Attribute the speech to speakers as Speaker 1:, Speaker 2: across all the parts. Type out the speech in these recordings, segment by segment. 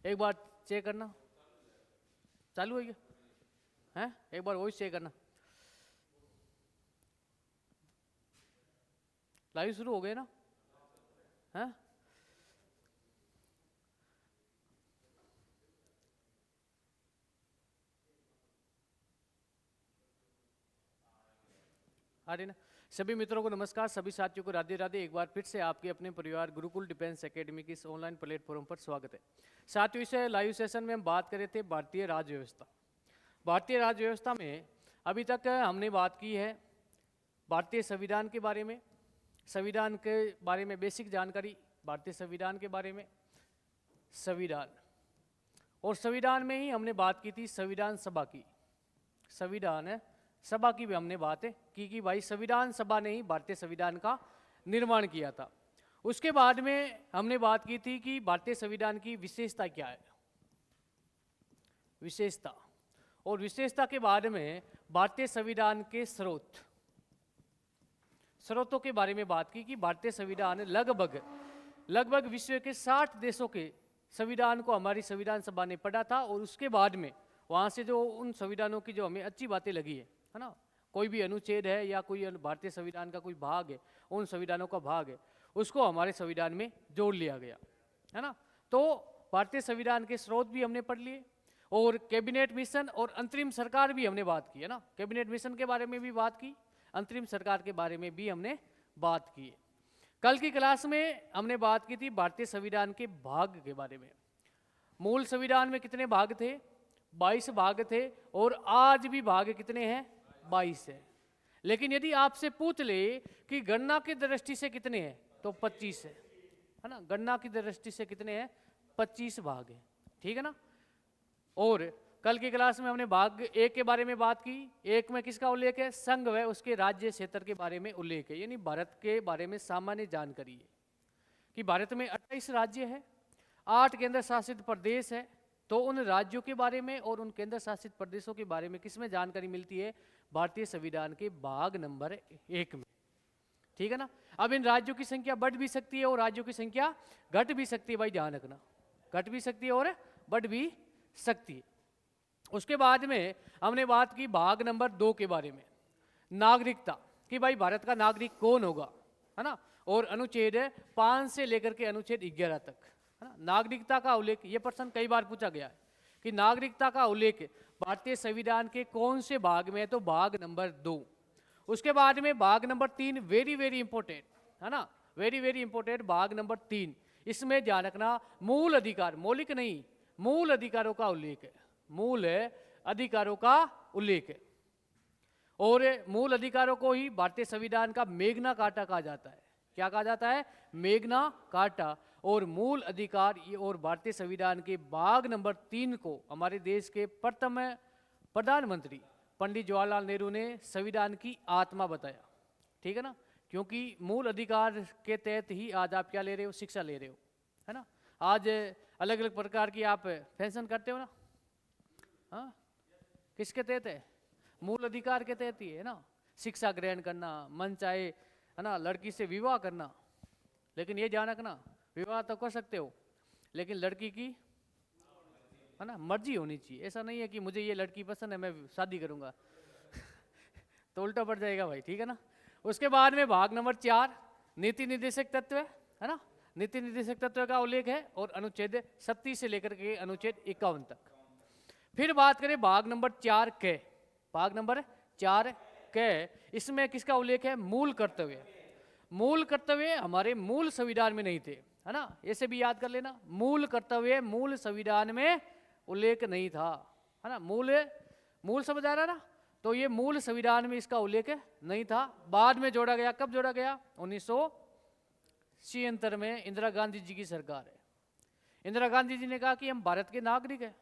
Speaker 1: एक बार चेक करना, चालू है क्या? हैं? एक बार वॉइस चेक करना। लाइव शुरू हो गए ना? हैं? आ रही ना? सभी मित्रों को नमस्कार, सभी साथियों को राधे राधे। एक बार फिर से आपके अपने परिवार गुरुकुल डिफेंस एकेडमी की इस ऑनलाइन प्लेटफॉर्म पर स्वागत है। साथियों, इस लाइव सेशन में हम बात कर रहे थे भारतीय राज्य व्यवस्था। भारतीय राज्य व्यवस्था में अभी तक हमने बात की है भारतीय संविधान के बारे में, संविधान के बारे में बेसिक जानकारी, भारतीय संविधान के बारे में, संविधान, और संविधान में ही हमने बात की थी संविधान सभा की। संविधान सभा की भी हमने बात की कि भाई संविधान सभा ने ही भारतीय संविधान का निर्माण किया था। उसके बाद में हमने बात की थी कि भारतीय संविधान की विशेषता क्या है, विशेषता, और विशेषता के बाद में भारतीय संविधान के स्रोतों के बारे में बात की कि भारतीय संविधान लगभग विश्व के 60 देशों के संविधान को हमारी संविधान सभा ने पढ़ा था, और उसके बाद में वहाँ से जो उन संविधानों की जो हमें अच्छी बातें लगी है ना, कोई भी अनुच्छेद है या कोई भारतीय संविधान का कोई भाग है, उन संविधानों का भाग है, उसको हमारे संविधान में जोड़ लिया गया है ना। तो भारतीय संविधान के स्रोत भी हमने पढ़ लिए, और कैबिनेट मिशन और अंतरिम सरकार भी हमने बात की है ना। कैबिनेट मिशन के बारे में भी बात की, अंतरिम सरकार के बारे में भी हमने बात की है। कल की क्लास में हमने बात की थी भारतीय संविधान के भाग के बारे में। मूल संविधान में कितने भाग थे? 22 भाग थे, और आज भी भाग कितने हैं? 22 है। लेकिन यदि आपसे पूछ ले कि गणना की दृष्टि से कितने हैं, तो 25 है ना। गणना की दृष्टि से कितने हैं? 25 भाग है, ठीक है ना। और कल की क्लास में हमने भाग 1 के बारे में बात की। 1 में किसका उल्लेख है? संघ व उसके राज्य क्षेत्र के बारे में उल्लेख है, यानी भारत के बारे में सामान्य जानकारी है कि भारत में 28 राज्य है, 8 केंद्र शासित प्रदेश है। तो उन राज्यों के बारे में और उन केंद्र शासित प्रदेशों के बारे में किसमें जानकारी मिलती है? भारतीय संविधान के भाग नंबर 1 में, ठीक है ना। अब इन राज्यों की संख्या बढ़ भी सकती है और राज्यों की संख्या घट भी सकती है, भाई ध्यान रखना, घट भी सकती है और बढ़ भी सकती है। उसके बाद में हमने बात की भाग नंबर 2 के बारे में, नागरिकता, कि भाई भारत का नागरिक कौन होगा, है ना। और अनुच्छेद 5 से लेकर के अनुच्छेद 11 तक, है ना, नागरिकता का उल्लेख। ये प्रश्न कई बार पूछा गया है कि नागरिकता का उल्लेख भारतीय संविधान के कौन से भाग में है, तो भाग नंबर 2। उसके बाद में भाग नंबर 3 वेरी वेरी इंपॉर्टेंट, है ना, वेरी वेरी इंपॉर्टेंट भाग नंबर 3। इसमें ध्यान रखना मूल अधिकार, मौलिक नहीं, मूल अधिकारों का उल्लेख है, मूल अधिकारों का उल्लेख है। और मूल अधिकारों को ही भारतीय संविधान का मेघना कार्टा कहा जाता है। क्या कहा जाता है? मेघना कार्टा। और मूल अधिकार और भारतीय संविधान के भाग नंबर 3 को हमारे देश के प्रथम प्रधानमंत्री पंडित जवाहरलाल नेहरू ने संविधान की आत्मा बताया, ठीक है ना। क्योंकि मूल अधिकार के तहत ही आज आप क्या ले रहे हो? शिक्षा ले रहे हो, है ना। आज अलग अलग प्रकार की आप फैशन करते हो ना, हाँ, किसके तहत है? मूल अधिकार के तहत ही है ना। शिक्षा ग्रहण करना, मन चाहे, है ना, लड़की से विवाह करना। लेकिन ये ध्यान रखना, विवाह तो कर सकते हो, लेकिन लड़की की, है ना, मर्जी होनी चाहिए। ऐसा नहीं है कि मुझे ये लड़की पसंद है मैं शादी करूंगा तो उल्टा पड़ जाएगा भाई, ठीक है ना। उसके बाद में भाग नंबर 4 नीति निर्देशक तत्व, है ना, नीति निर्देशक तत्व का उल्लेख है, और अनुच्छेद 37 से लेकर के अनुच्छेद 51 तक। फिर बात करें भाग नंबर 4 के, भाग नंबर 4 के, इसमें किसका उल्लेख है? मूल कर्तव्य। मूल कर्तव्य हमारे मूल संविधान में नहीं थे, है ना, ऐसे भी याद कर लेना। मूल कर्तव्य मूल संविधान में उल्लेख नहीं था, है ना। मूल समझ आ रहा ना। तो ये मूल संविधान में इसका उल्लेख नहीं था, बाद में जोड़ा गया। कब जोड़ा गया? 1976 में इंदिरा गांधी जी की सरकार है। इंदिरा गांधी जी ने कहा कि हम भारत के नागरिक हैं,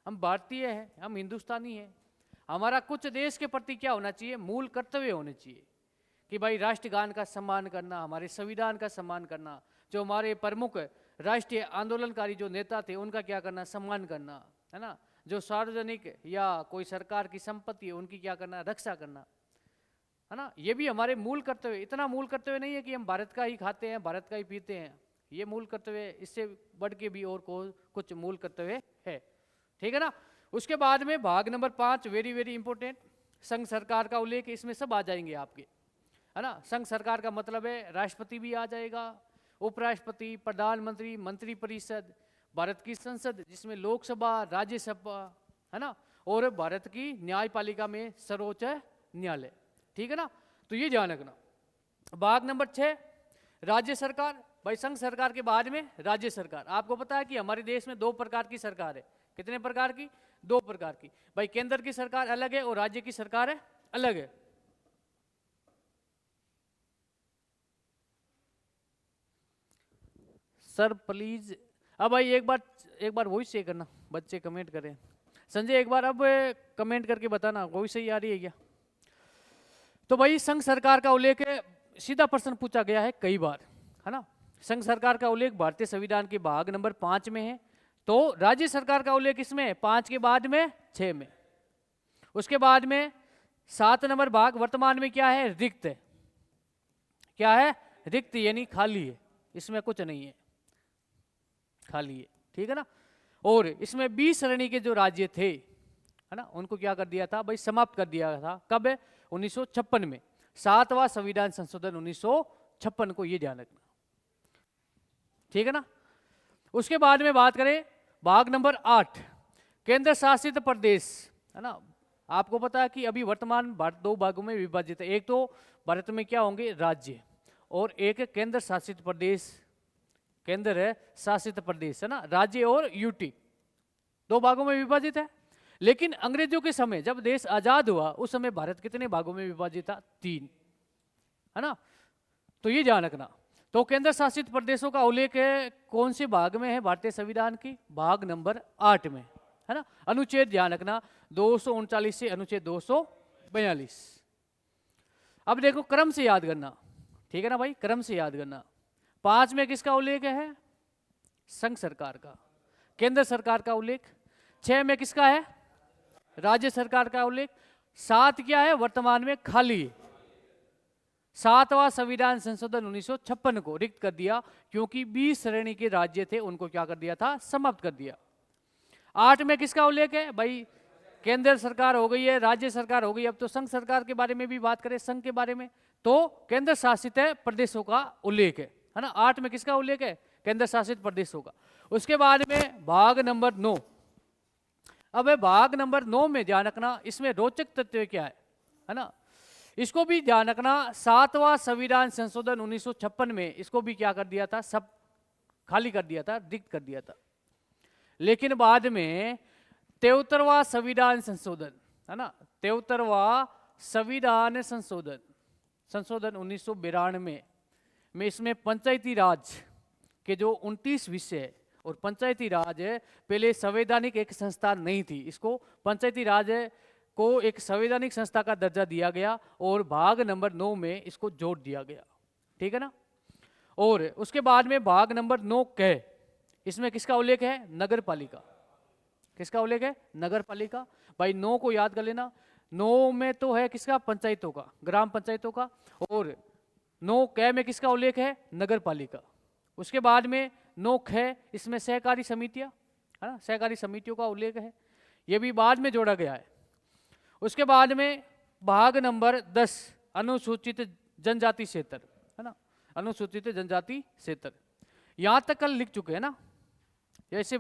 Speaker 1: हम भारतीय हैं, हम हिंदुस्तानी हैं, हमारा कुछ देश के प्रति क्या होना चाहिए? मूल कर्तव्य होने चाहिए कि भाई राष्ट्रगान का सम्मान करना, हमारे संविधान का सम्मान करना, जो हमारे प्रमुख राष्ट्रीय आंदोलनकारी जो नेता थे उनका क्या करना? सम्मान करना, है ना। जो सार्वजनिक या कोई सरकार की संपत्ति है उनकी क्या करना? रक्षा करना, है ना। ये भी हमारे मूल कर्तव्य। इतना मूल कर्तव्य नहीं है कि हम भारत का ही खाते हैं, भारत का ही पीते हैं, ये मूल कर्तव्य, इससे बढ़ के भी और कुछ मूल कर्तव्य है, ठीक है ना। उसके बाद में भाग नंबर 5 वेरी वेरी इंपॉर्टेंट, संघ सरकार का उल्लेख, इसमें सब आ जाएंगे आपके, है ना। संघ सरकार का मतलब है राष्ट्रपति भी आ जाएगा, उपराष्ट्रपति, प्रधानमंत्री, मंत्री परिषद, भारत की संसद जिसमें लोकसभा, राज्यसभा, है ना, और भारत की न्यायपालिका में सर्वोच्च न्यायालय, ठीक है ना। तो ये ध्यान रखना। भाग नंबर 6 राज्य सरकार। भाई संघ सरकार के बाद में राज्य सरकार। आपको पता है कि हमारे देश में 2 प्रकार की सरकार है। कितने प्रकार की? 2 प्रकार की। भाई केंद्र की सरकार अलग है और राज्य की सरकार है अलग है। सर प्लीज, अब भाई एक बार वॉइस चेक करना, बच्चे कमेंट करें। संजय एक बार अब कमेंट करके बताना वॉइस सही आ रही है क्या। तो भाई संघ सरकार का उल्लेख है, सीधा प्रश्न पूछा गया है कई बार, है ना। संघ सरकार का उल्लेख भारतीय संविधान के भाग नंबर 5 में है। तो राज्य सरकार का उल्लेख इसमें 5 के बाद में 6 में। उसके बाद में 7 नंबर भाग वर्तमान में क्या है? रिक्त है। क्या है? रिक्त, यानी खाली है, इसमें कुछ नहीं है, खाली है, ठीक है ना। और इसमें 20 श्रेणी के जो राज्य थे, है ना, उनको क्या कर दिया था भाई? समाप्त कर दिया था। कब? 1956 में, 7वां संविधान संशोधन 1956 को, ये ध्यान रखना, ठीक है ना। उसके बाद में बात करें भाग नंबर 8 केंद्र शासित प्रदेश, है ना। आपको पता है कि अभी वर्तमान भारत 2 भागों में विभाजित है। एक तो भारत में क्या होंगे? राज्य, और एक केंद्र शासित प्रदेश, केंद्र है शासित प्रदेश, है ना। राज्य और यूटी 2 भागों में विभाजित है। लेकिन अंग्रेजों के समय जब देश आजाद हुआ उस समय भारत कितने भागों में विभाजित था? 3, है ना। तो ये ध्यान रखना। तो केंद्र शासित प्रदेशों का उल्लेख है कौन से भाग में है भारतीय संविधान की? भाग नंबर 8 में, है ना। अनुच्छेद ध्यान रखना 239 से अनुच्छेद 242। अब देखो क्रम से याद करना, ठीक है ना भाई, क्रम से याद करना। 5 में किसका उल्लेख है? संघ सरकार का। केंद्र सरकार का उल्लेख। 6 में किसका है? राज्य सरकार का उल्लेख। 7 क्या है? वर्तमान में खाली। 7वां संविधान संशोधन 1956 को रिक्त कर दिया, क्योंकि 20 श्रेणी के राज्य थे, उनको क्या कर दिया था? समाप्त कर दिया। 8 में किसका उल्लेख है भाई? केंद्र सरकार हो गई है, राज्य सरकार हो गई। अब तो संघ सरकार के बारे में भी बात करें, संघ के बारे में, तो केंद्र शासित प्रदेशों का उल्लेख है ना। 8 में किसका उल्लेख है? केंद्र शासित प्रदेशों का। उसके बाद में भाग नंबर 9। अब भाग नंबर 9 में ध्यान रखना, इसमें रोचक तथ्य क्या है ना, इसको भी ध्यान रखना। 7वां संविधान संशोधन 1956 में इसको भी क्या कर दिया था? सब खाली कर दिया था, रिक्त कर दिया था। लेकिन बाद में 73वां संविधान संशोधन, है ना, 73वां संविधान संशोधन 1992 में इसमें पंचायती राज के जो 29 विषय है, और पंचायती राज पहले संवैधानिक एक संस्था नहीं थी, इसको पंचायती राज को एक संवैधानिक संस्था का दर्जा दिया गया, और भाग नंबर 9 में इसको जोड़ दिया गया, ठीक है ना। और उसके बाद में भाग नंबर 9 कह, इसमें किसका उल्लेख है? नगर पालिका। किसका उल्लेख है? नगर पालिका। भाई 9 को याद कर लेना। 9 में तो है किसका? पंचायतों का, ग्राम पंचायतों का। और 9 कह में किसका उल्लेख है? नगर पालिका। उसके बाद में 9 ख, इसमें सहकारी समितियां, है ना, सहकारी समितियों का उल्लेख है, ये भी बाद में जोड़ा गया है। उसके बाद में भाग नंबर 10 अनुसूचित जनजाति क्षेत्र, है ना, अनुसूचित जनजाति क्षेत्र। यहां तक कल लिख चुके हैं ना, ऐसे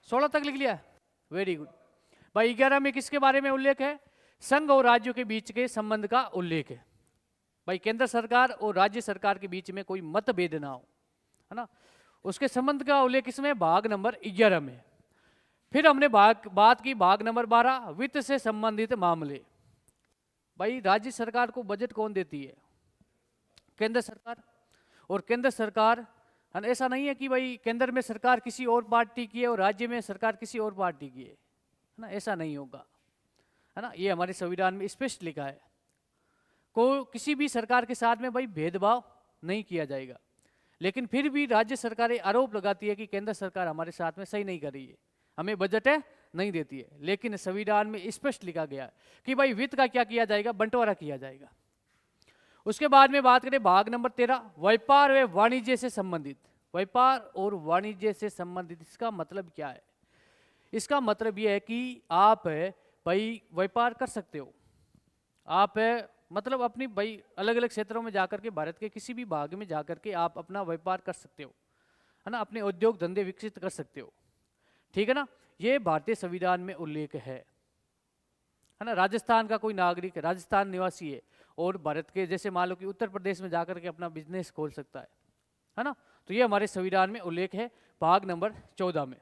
Speaker 1: 16 तक लिख लिया, वेरी गुड। भाई 11 में किसके बारे में उल्लेख है? संघ और राज्यों के बीच के संबंध का उल्लेख है। भाई केंद्र सरकार और राज्य सरकार के बीच में कोई मतभेद ना हो, है ना, उसके संबंध का उल्लेख इसमें भाग नंबर 11 में। फिर हमने बात की भाग नंबर 12 वित्त से संबंधित मामले। भाई राज्य सरकार को बजट कौन देती है? केंद्र सरकार। और केंद्र सरकार, ऐसा नहीं है कि भाई केंद्र में सरकार किसी और पार्टी की है और राज्य में सरकार किसी और पार्टी की है ना, ऐसा नहीं होगा, है ना। ये हमारे संविधान में स्पष्ट लिखा है, को किसी भी सरकार के साथ में भाई भेदभाव नहीं किया जाएगा। लेकिन फिर भी राज्य सरकारें आरोप लगाती है कि केंद्र सरकार हमारे साथ में सही नहीं कर रही है, हमें बजट नहीं देती है। लेकिन संविधान में स्पष्ट लिखा गया है कि भाई वित्त का क्या किया जाएगा? बंटवारा किया जाएगा। उसके बाद में बात करें भाग नंबर 13 व्यापार व वाणिज्य से संबंधित, व्यापार और वाणिज्य से संबंधित। इसका मतलब क्या है? इसका मतलब ये है कि आप भाई व्यापार कर सकते हो, आप मतलब अपनी भाई अलग अलग क्षेत्रों में जाकर के, भारत के किसी भी भाग में जाकर के आप अपना व्यापार कर सकते हो, है ना, अपने उद्योग धंधे विकसित कर सकते हो, ठीक है ना। ये भारतीय संविधान में उल्लेख है ना। राजस्थान का कोई नागरिक, राजस्थान निवासी है और भारत के जैसे मान लो कि उत्तर प्रदेश में जाकर के अपना बिजनेस खोल सकता है ना। तो ये हमारे संविधान में उल्लेख है भाग नंबर 14 में,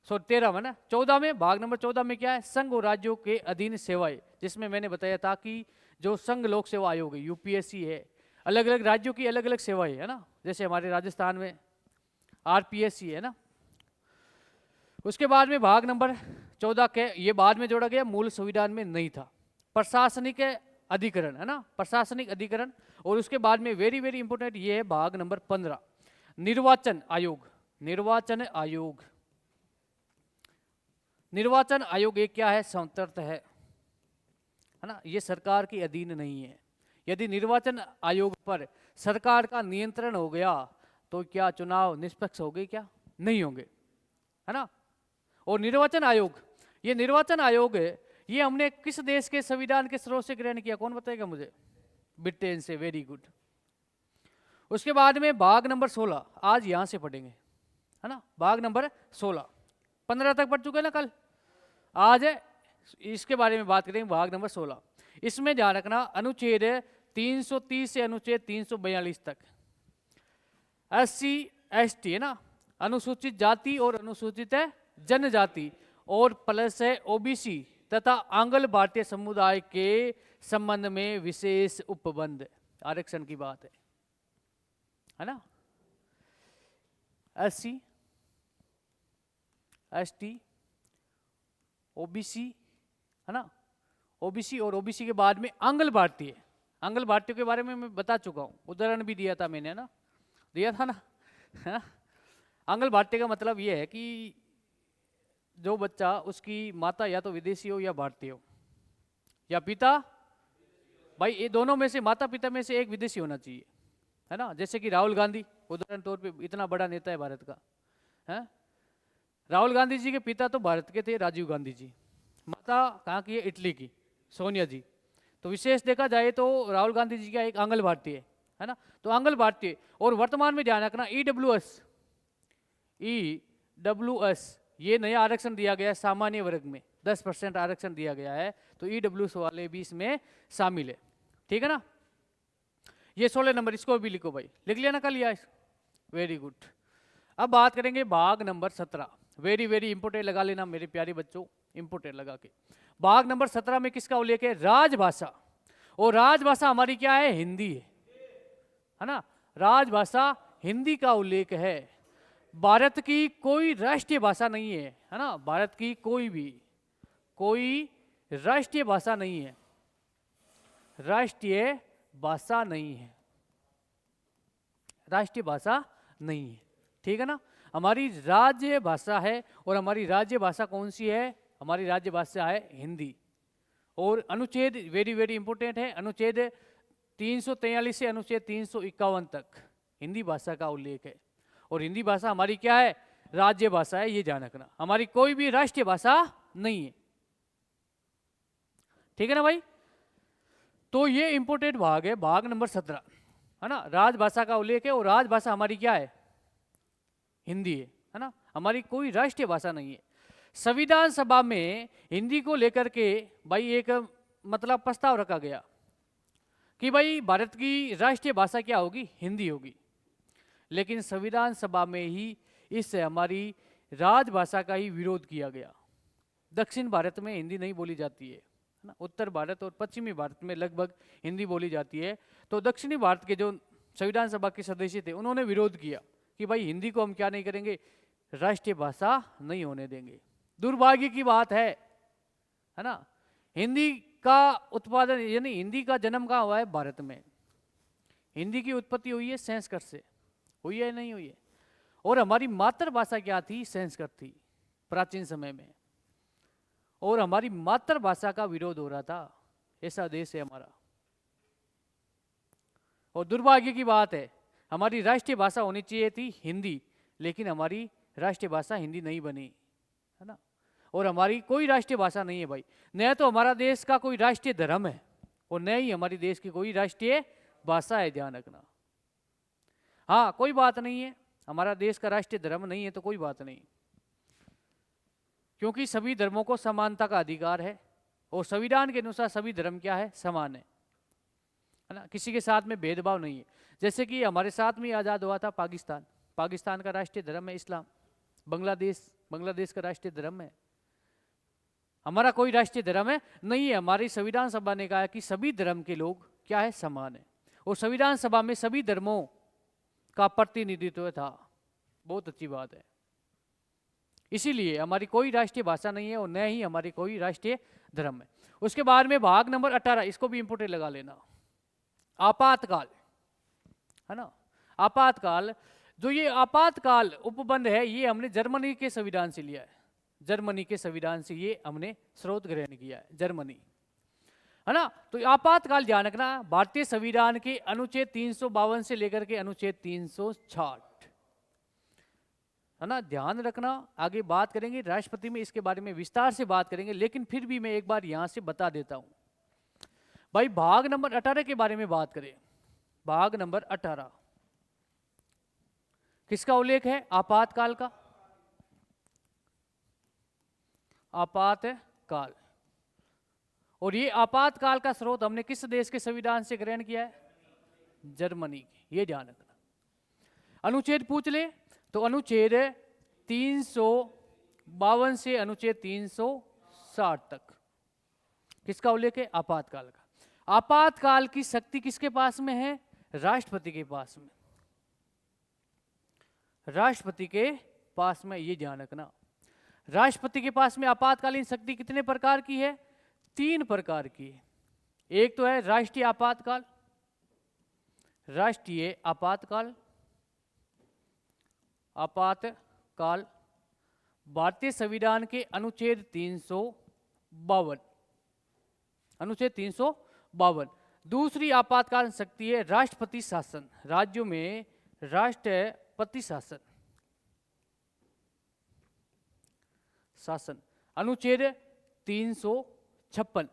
Speaker 1: 13 में ना, 14 में, भाग नंबर 14 में क्या है? संघ और राज्यों के अधीन सेवाएं, जिसमें मैंने बताया था कि जो संघ लोक सेवा आयोग है, यूपीएससी है, अलग अलग राज्यों की अलग अलग सेवाएं है ना, जैसे हमारे राजस्थान में आरपीएससी है ना। उसके बाद में भाग नंबर 14 के, ये बाद में जोड़ा गया, मूल संविधान में नहीं था, प्रशासनिक अधिकरण है ना, प्रशासनिक अधिकरण। और उसके बाद में वेरी वेरी इंपोर्टेंट ये है भाग नंबर 15, निर्वाचन आयोग। निर्वाचन आयोग, निर्वाचन आयोग ये क्या है? स्वतंत्र है ना, ये सरकार के अधीन नहीं है। यदि निर्वाचन आयोग पर सरकार का नियंत्रण हो गया तो क्या चुनाव निष्पक्ष होंगे? क्या नहीं होंगे, है ना। और निर्वाचन आयोग, ये निर्वाचन आयोग है, ये हमने किस देश के संविधान के स्रोत से ग्रहण किया? कौन बताएगा मुझे? ब्रिटेन से, वेरी गुड। उसके बाद में भाग नंबर 16, आज यहां से पढ़ेंगे, है ना, भाग नंबर 16, 15 तक पढ़ चुके ना कल, आज है इसके बारे में बात करेंगे, भाग नंबर 16। इसमें ध्यान रखना, अनुच्छेद 330 से अनुच्छेद 342 तक SC ST है ना, अनुसूचित जाति और अनुसूचित जनजाति और प्लस है OBC तथा आंग्ल भारतीय समुदाय के संबंध में विशेष उपबंध, आरक्षण की बात है ना। SC ST OBC है ना, OBC और OBC के बाद में आंग्ल भारतीय। आंग्ल भारतीयों के बारे में मैं बता चुका हूँ, उदाहरण भी दिया था मैंने, है ना, दिया था ना, है ना। आंग्ल भारतीय का मतलब ये है कि जो बच्चा, उसकी माता या तो विदेशी हो या भारतीय हो, या पिता, भाई ये दोनों में से, माता पिता में से एक विदेशी होना चाहिए, है ना। जैसे कि राहुल गांधी उदाहरण तौर पे, इतना बड़ा नेता है भारत का, है। राहुल गांधी जी के पिता तो भारत के थे, राजीव गांधी जी, माता कहाँ की है? इटली की, सोनिया जी। तो विशेष देखा जाए तो राहुल गांधी जी का एक आंग्ल भारतीय है ना। तो आंग्ल भारतीय, और वर्तमान में ध्यान रखना EWS ये नया आरक्षण दिया गया है सामान्य वर्ग में, 10% आरक्षण दिया गया है, तो EWS वाले भी इसमें शामिल है, ठीक है ना। ये 16 नंबर, इसको भी लिखो भाई, लिख लिया ना कल लिया, वेरी गुड। अब बात करेंगे भाग नंबर 17, वेरी वेरी इंपोर्टेंट लगा लेना मेरे प्यारे बच्चों, इंपोर्टेंट लगा के। भाग नंबर 17 में किसका उल्लेख है? राजभाषा। और राजभाषा हमारी क्या है? हिंदी है ना, राजभाषा हिंदी का उल्लेख है। भारत की कोई राष्ट्रीय भाषा नहीं है ना, भारत की कोई राष्ट्रीय भाषा नहीं है, राष्ट्रीय भाषा नहीं है, राष्ट्रीय भाषा नहीं है, ठीक है ना। हमारी राज्य भाषा है, और हमारी राज्य भाषा कौन सी है? हमारी राज्य भाषा है हिंदी। और अनुच्छेद वेरी वेरी इंपोर्टेंट है, अनुच्छेद 343 से अनुच्छेद 351 तक हिंदी भाषा का उल्लेख है। और हिंदी भाषा हमारी क्या है? राज्य भाषा है, ये ध्यान रखना, हमारी कोई भी राष्ट्रीय भाषा नहीं है, ठीक है ना भाई। तो ये इंपोर्टेंट भाग है, भाग नंबर 17 है ना, राजभाषा का उल्लेख है, और राजभाषा हमारी क्या है? हिंदी है ना, हमारी कोई राष्ट्रीय भाषा नहीं है। संविधान सभा में हिंदी को लेकर के भाई एक मतलब प्रस्ताव रखा गया कि भाई भारत की राष्ट्रीय भाषा क्या होगी? हिंदी होगी। लेकिन संविधान सभा में ही इस हमारी राजभाषा का ही विरोध किया गया। दक्षिण भारत में हिंदी नहीं बोली जाती है ना, उत्तर भारत और पश्चिमी भारत में लगभग हिंदी बोली जाती है। तो दक्षिणी भारत के जो संविधान सभा के सदस्य थे, उन्होंने विरोध किया कि भाई हिंदी को हम क्या नहीं करेंगे? राष्ट्रीय भाषा नहीं होने देंगे। दुर्भाग्य की बात है ना, हिंदी का उत्पादन यानी हिंदी का जन्म कहाँ हुआ है? भारत में। हिंदी की उत्पत्ति हुई है संस्कृत से, हुई है नहीं हुई है? और हमारी मातृभाषा क्या थी? संस्कृत थी प्राचीन समय में, और हमारी मातृभाषा का विरोध हो रहा था। ऐसा देश है हमारा। और दुर्भाग्य की बात है हमारी राष्ट्रीय भाषा होनी चाहिए थी हिंदी, लेकिन हमारी राष्ट्रीय भाषा हिंदी नहीं बनी, है ना। और हमारी कोई राष्ट्रीय भाषा नहीं है भाई, न तो हमारा देश का कोई राष्ट्रीय धर्म है और न ही हमारी देश की कोई राष्ट्रीय भाषा है, ध्यान रखना। हाँ, कोई बात नहीं है, हमारा देश का राष्ट्रीय धर्म नहीं है तो कोई बात नहीं, क्योंकि सभी धर्मों को समानता का अधिकार है और संविधान के अनुसार सभी धर्म क्या है, समान है ना। किसी के साथ में भेदभाव नहीं है। जैसे कि हमारे साथ में आज़ाद हुआ था पाकिस्तान, पाकिस्तान का राष्ट्रीय धर्म है इस्लाम। बांग्लादेश का राष्ट्रीय धर्म है, हमारा कोई राष्ट्रीय धर्म है नहीं है। हमारी संविधान सभा ने कहा कि सभी धर्म के लोग क्या है, समान है, और संविधान सभा में सभी धर्मों का प्रतिनिधित्व था। बहुत अच्छी बात है। इसीलिए हमारी कोई राष्ट्रीय भाषा नहीं है और न ही हमारी कोई राष्ट्रीय धर्म है। उसके बाद में भाग नंबर 18, इसको भी इंपोर्टेंट लगा लेना, आपातकाल, है ना। आपातकाल, जो ये आपातकाल उपबंध है ये हमने जर्मनी के संविधान से लिया है, जर्मनी के संविधान से ये हमने स्रोत ग्रहण किया है, जर्मनी, है ना। तो आपातकाल ध्यान रखना, भारतीय संविधान के अनुच्छेद 352 से लेकर के अनुच्छेद 360, है ना, ध्यान रखना। आगे बात करेंगे राष्ट्रपति में, इसके बारे में विस्तार से बात करेंगे, लेकिन फिर भी मैं एक बार यहां से बता देता हूं भाई। भाग नंबर 18 के बारे में बात करें, भाग नंबर 18 किसका उल्लेख है, आपातकाल का, आपातकाल। और ये आपातकाल का स्रोत हमने किस देश के संविधान से ग्रहण किया है, जर्मनी के, ये ध्यान रखना। अनुच्छेद पूछ ले तो अनुच्छेद 352 से अनुच्छेद 360 तक किसका उल्लेख है, आपातकाल का। आपातकाल की शक्ति किसके पास में है, राष्ट्रपति के पास में, राष्ट्रपति के पास में, ये ध्यान रखना। राष्ट्रपति के पास में आपातकालीन शक्ति कितने प्रकार की है, 3 प्रकार की है। एक तो है राष्ट्रीय आपातकाल, राष्ट्रीय आपातकाल, आपातकाल भारतीय संविधान के अनुच्छेद 352, अनुच्छेद 352। दूसरी आपातकाल शक्ति है राष्ट्रपति शासन, राज्यों में राष्ट्रपति शासन, अनुच्छेद 356।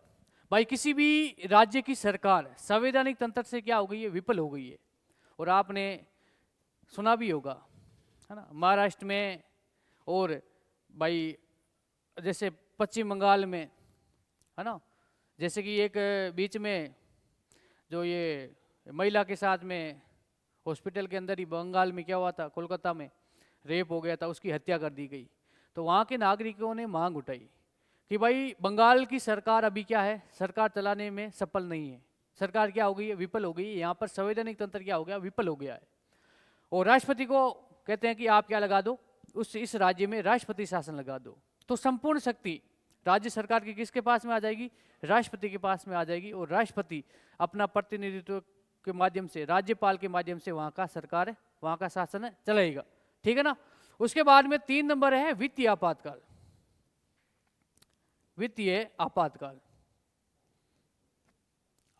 Speaker 1: भाई किसी भी राज्य की सरकार संवैधानिक तंत्र से क्या हो गई है, विफल हो गई है। और आपने सुना भी होगा, है ना, महाराष्ट्र में और भाई जैसे पश्चिम बंगाल में, है ना, जैसे कि एक बीच में जो ये महिला के साथ में हॉस्पिटल के अंदर ही बंगाल में क्या हुआ था, कोलकाता में रेप हो गया था, उसकी हत्या कर दी गई। तो वहाँ के नागरिकों ने मांग उठाई कि भाई बंगाल की सरकार अभी क्या है, सरकार चलाने में सफल नहीं है, सरकार क्या हो गई है, विफल हो गई है, यहाँ पर संवैधानिक तंत्र क्या हो गया, विफल हो गया है। और राष्ट्रपति को कहते हैं कि आप क्या लगा दो, इस राज्य में राष्ट्रपति शासन लगा दो। तो संपूर्ण शक्ति राज्य सरकार की किसके पास में आ जाएगी, राष्ट्रपति के पास में आ जाएगी। और राष्ट्रपति अपना प्रतिनिधित्व के माध्यम से, राज्यपाल के माध्यम से वहाँ का सरकार है, वहाँ का शासन है चलाएगा, ठीक है ना। उसके बाद में 3 नंबर है वित्तीय आपातकाल, वित्तीय आपातकाल,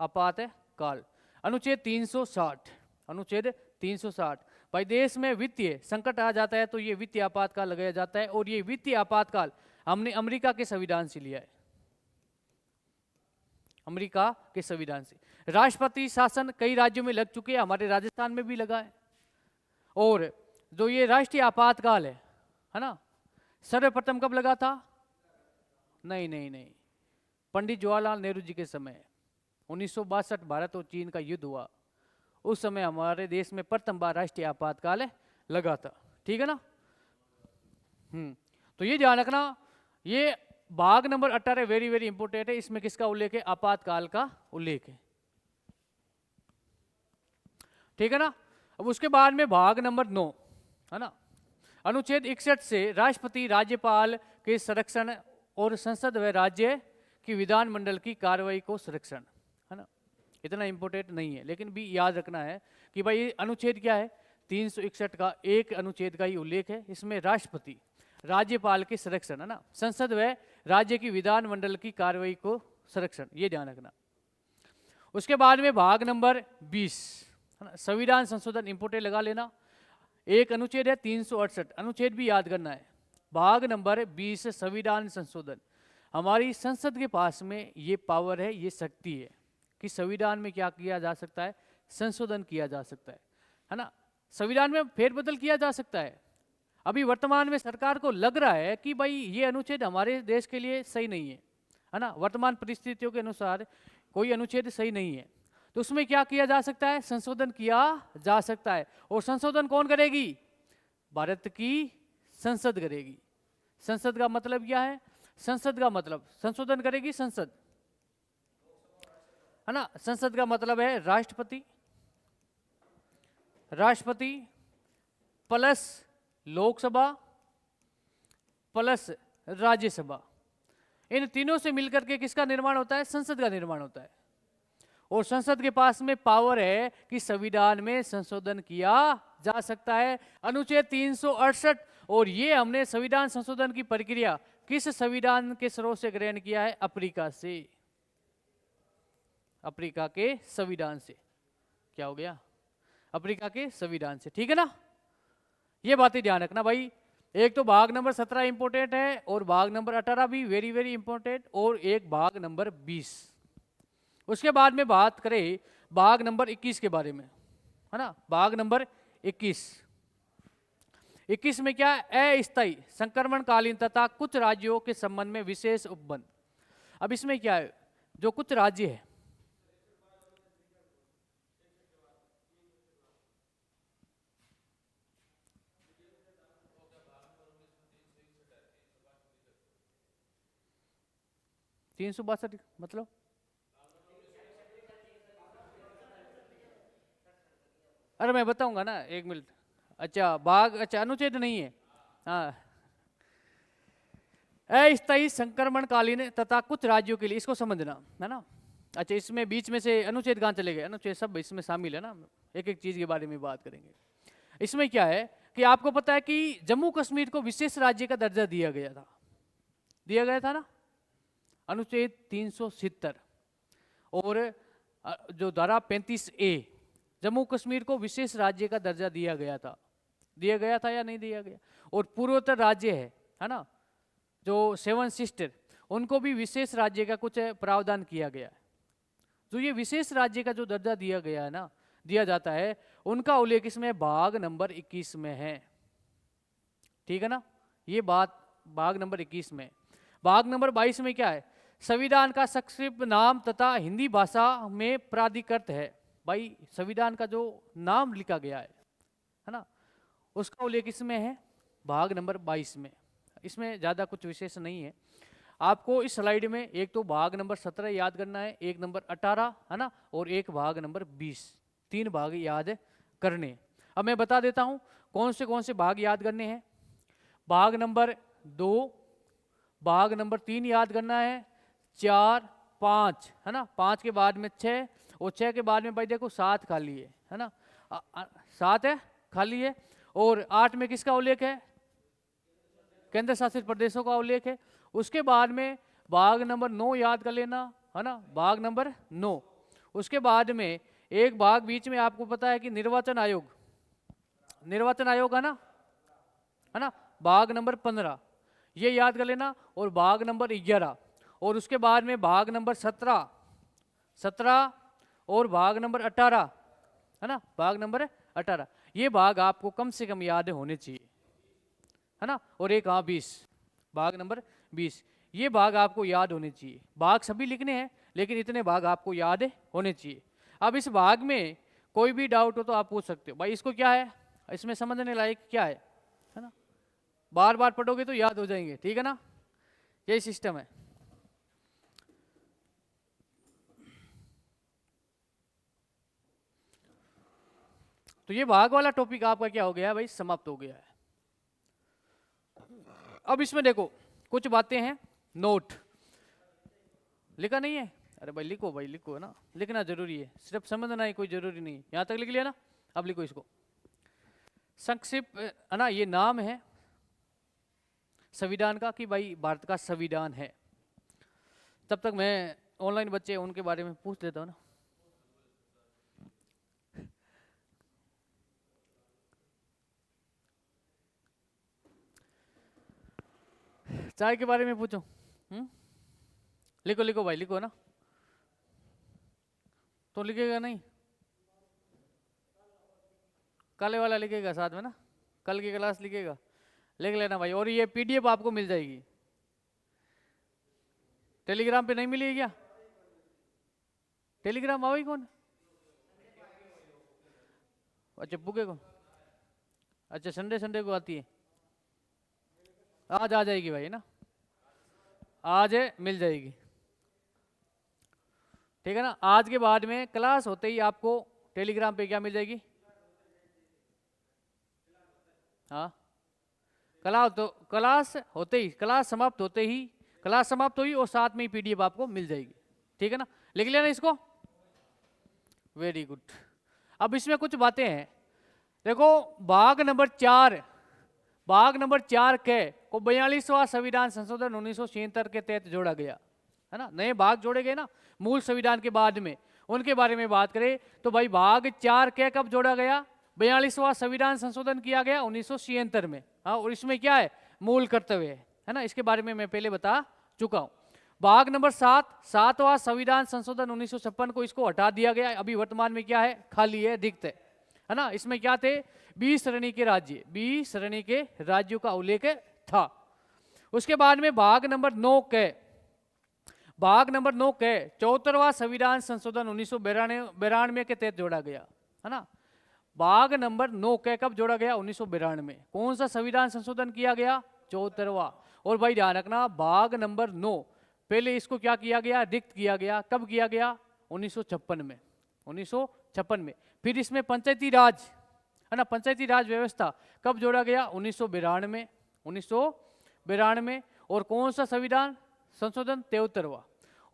Speaker 1: आपातकाल अनुच्छेद 360, अनुच्छेद 360। भाई देश में वित्तीय संकट आ जाता है तो ये वित्तीय आपातकाल लगाया जाता है। और ये वित्तीय आपातकाल हमने अमेरिका के संविधान से लिया है, अमेरिका के संविधान से। राष्ट्रपति शासन कई राज्यों में लग चुके हैं, हमारे राजस्थान में भी लगा है। और जो ये राष्ट्रीय आपातकाल है ना, सर्वप्रथम कब लगा था, नहीं, पंडित जवाहरलाल नेहरू जी के समय 1962 भारत और चीन का युद्ध हुआ, उस समय हमारे देश में प्रथम बार राष्ट्रीय आपातकाल लगा था, ठीक है ना। तो ये ध्यान रखना, ये भाग नंबर 18 वेरी वेरी इंपोर्टेंट है। इसमें किसका उल्लेख है, आपातकाल का उल्लेख है, ठीक है ना। अब उसके बाद में भाग नंबर 9 है ना, अनुच्छेद 61 से राष्ट्रपति राज्यपाल के संरक्षण और संसद व राज्य की विधानमंडल की कार्रवाई को संरक्षण, है ना। इतना इंपोर्टेंट नहीं है, लेकिन भी याद रखना है कि भाई ये अनुच्छेद क्या है, 361 का एक अनुच्छेद का ही उल्लेख है। इसमें राष्ट्रपति राज्यपाल के संरक्षण, है ना, संसद व राज्य की विधानमंडल की कार्रवाई को संरक्षण, ये ध्यान रखना। उसके बाद में भाग नंबर 20 है ना। संविधान संशोधन इम्पोर्टेंट लगा लेना। एक अनुच्छेद है 368, अनुच्छेद भी याद करना है। भाग नंबर 20 संविधान संशोधन। हमारी संसद के पास में ये पावर है, ये शक्ति है कि संविधान में क्या किया जा सकता है, संशोधन किया जा सकता है ना। संविधान में फेरबदल किया जा सकता है। अभी वर्तमान में सरकार को लग रहा है कि भाई ये अनुच्छेद हमारे देश के लिए सही नहीं है ना, वर्तमान परिस्थितियों के अनुसार कोई अनुच्छेद सही नहीं है, तो उसमें क्या किया जा सकता है, संशोधन किया जा सकता है। और संशोधन कौन करेगी, भारत की संसद करेगी। संसद का मतलब क्या है, संसद का मतलब संशोधन करेगी संसद, है ना। संसद का मतलब है राष्ट्रपति, राष्ट्रपति प्लस लोकसभा प्लस राज्यसभा, इन तीनों से मिलकर के किसका निर्माण होता है, संसद का निर्माण होता है। और संसद के पास में पावर है कि संविधान में संशोधन किया जा सकता है, अनुच्छेद 368। और ये हमने संविधान संशोधन की प्रक्रिया किस संविधान के स्रोत से ग्रहण किया है, अफ्रीका से, अफ्रीका के संविधान से। क्या हो गया, अफ्रीका के संविधान से, ठीक है ना। ये बातें ध्यान रखना भाई। एक तो भाग नंबर 17 इंपोर्टेंट है और भाग नंबर 18 भी वेरी वेरी इंपोर्टेंट, और एक भाग नंबर 20। उसके बाद में बात करें भाग नंबर 21 के बारे में, है ना। भाग नंबर 21 में क्या है, अस्थायी संक्रमणकालीन तथा कुछ राज्यों के संबंध में विशेष उपबंध। अब इसमें क्या है, जो कुछ राज्य है, तीन सौ बासठ मतलब अरे मैं बताऊंगा ना, एक मिनट। अच्छा भाग, अच्छा अनुच्छेद नहीं है, हाँ। अस्थायी संक्रमणकालीन तथा कुछ राज्यों के लिए, इसको समझना है ना। अच्छा इसमें बीच में से अनुच्छेद कहाँ चले गए, अनुच्छेद सब इसमें शामिल है ना, एक एक चीज के बारे में बात करेंगे। इसमें क्या है कि आपको पता है कि जम्मू कश्मीर को विशेष राज्य का दर्जा दिया गया था ना, अनुच्छेद 370। और जो धारा 35A, जम्मू कश्मीर को विशेष राज्य का दर्जा दिया गया था या नहीं दिया गया। और पूर्वोत्तर राज्य है ना, जो 7 सिस्टर, उनको भी विशेष राज्य का कुछ प्रावधान किया गया है। जो ये विशेष राज्य का जो दर्जा दिया गया है ना, दिया जाता है, उनका उल्लेख इसमें भाग नंबर 21 में है, ठीक है ना। ये बात भाग नंबर 21 में। भाग नंबर 22 में क्या है, संविधान का संक्षिप्त नाम तथा हिंदी भाषा में प्राधिकृत है। भाई संविधान का जो नाम लिखा गया है ना, उसका उल्लेख इसमें है भाग नंबर 22 में। इसमें ज़्यादा कुछ विशेष नहीं है। आपको इस स्लाइड में एक तो भाग नंबर 17 याद करना है, एक नंबर 18 है ना, और एक भाग नंबर 20, 3 भाग याद करने। अब मैं बता देता हूँ कौन से भाग याद करने हैं। भाग नंबर 2, भाग नंबर 3 याद करना है, 4, 5 है ना, 5 के बाद में 6, और 6 के बाद में भाई देखो 7 खाली है ना, 7 है खाली है। और 8 में किसका उल्लेख है, केंद्र शासित प्रदेशों का उल्लेख है। उसके बाद में भाग नंबर 9 याद कर लेना है ना, भाग नंबर 9। उसके बाद में एक भाग बीच में आपको पता है कि निर्वाचन आयोग है ना, भाग नंबर 15 ये याद कर लेना, और भाग नंबर 11। और उसके बाद में भाग नंबर 17 और भाग नंबर 18 है ना, भाग नंबर 18। ये भाग आपको कम से कम याद होने चाहिए, है ना। और एक हाँ 20, भाग नंबर 20, ये भाग आपको याद होने चाहिए। भाग सभी लिखने हैं लेकिन इतने भाग आपको याद होने चाहिए। अब इस भाग में कोई भी डाउट हो तो आप पूछ सकते हो, भाई इसको क्या है, इसमें समझने लायक क्या है ना। बार बार पढ़ोगे तो याद हो जाएंगे, ठीक है ना, यही सिस्टम है। तो ये भाग वाला टॉपिक आपका क्या हो गया है भाई, समाप्त हो गया है। अब इसमें देखो कुछ बातें हैं, नोट लिखा नहीं है, अरे भाई लिखो है ना, लिखना जरूरी है, सिर्फ समझना ही कोई जरूरी नहीं। यहां तक लिख लिया ना, अब लिखो इसको। संक्षिप्त है ना, ये नाम है संविधान का कि भाई भारत का संविधान है। तब तक मैं ऑनलाइन बच्चे उनके बारे में पूछ लेता हूँ ना। चाय के बारे में पूछो। लिखो लिखो भाई, लिखो ना, तो लिखेगा नहीं, काले वाला लिखेगा साथ में ना, कल की क्लास लिखेगा, लिख लेना भाई। और ये पीडीएफ आपको मिल जाएगी टेलीग्राम पे, नहीं मिलेगी क्या? टेलीग्राम आओगी कौन? अच्छा बुके को, अच्छा संडे संडे को आती है, आज आ जाएगी भाई ना, आज मिल जाएगी, ठीक है ना। आज के बाद में क्लास होते ही आपको टेलीग्राम पे क्या मिल जाएगी? हाँ, क्लास होते ही, क्लास समाप्त होते ही, क्लास समाप्त हुई और साथ में ही पीडीएफ आपको मिल जाएगी, ठीक है ना। लिख लेना इसको, वेरी गुड। अब इसमें कुछ बातें हैं, देखो भाग नंबर 4, भाग नंबर 4 के को 42वां संविधान संशोधन 1976 के तहत जोड़ा गया है ना, नए भाग जोड़े गए ना मूल संविधान के बाद में, उनके बारे में बात करें तो भाई भाग 4 के कब जोड़ा गया? 42वां संविधान संशोधन किया गया 1976 में। हाँ, और इसमें क्या है? मूल कर्तव्य है ना, इसके बारे में मैं पहले बता चुका हूं। भाग नंबर 7, 7वां संविधान संशोधन 1956 को इसको हटा दिया गया, अभी वर्तमान में क्या है? खाली है, रिक्त है ना। इसमें क्या थे? 20 श्रेणी के राज्य, 20 श्रेणी के राज्यों का उल्लेख था। उसके बाद में भाग नंबर 9 के, भाग नंबर 9 के 74वां संविधान संशोधन 1992 के तहत जोड़ा गया है ना। भाग नंबर 9 के कब जोड़ा गया? 1992। कौन सा संविधान संशोधन किया गया? 74वां। और भाई ध्यान रखना, भाग नंबर 9 पहले इसको क्या किया गया? रिक्त किया गया। कब किया गया? 1956 में, 1956 में। फिर इसमें पंचायती राज है ना, पंचायती राज व्यवस्था कब जोड़ा गया? 1992, 1992। और कौन सा संविधान संशोधन? 73वां।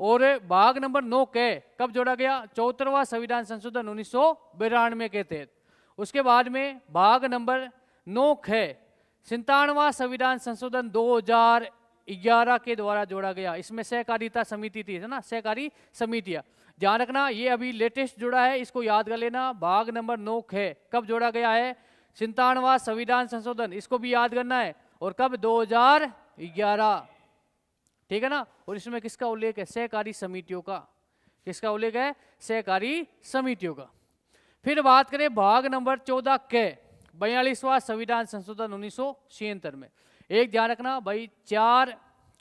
Speaker 1: और भाग नंबर 9 के कब जोड़ा गया? 74वां संविधान संशोधन 1992 के तहत। उसके बाद में भाग नंबर 9 है 97वां संविधान संशोधन 2011 के द्वारा जोड़ा गया। इसमें सहकारिता समिति थी, है ना, सहकारी समितियां। ध्यान रखना, ये अभी लेटेस्ट जुड़ा है, इसको याद कर लेना। भाग नंबर 9 है कब जोड़ा गया है? 97वां संविधान संशोधन, इसको भी याद करना है। और कब? 2011, ठीक है ना। और इसमें किसका उल्लेख है? सहकारी समितियों का। किसका उल्लेख है? सहकारी समितियों का। फिर बात करें भाग नंबर 14 के 42वां संविधान संशोधन 1976 में। एक ध्यान रखना भाई, 4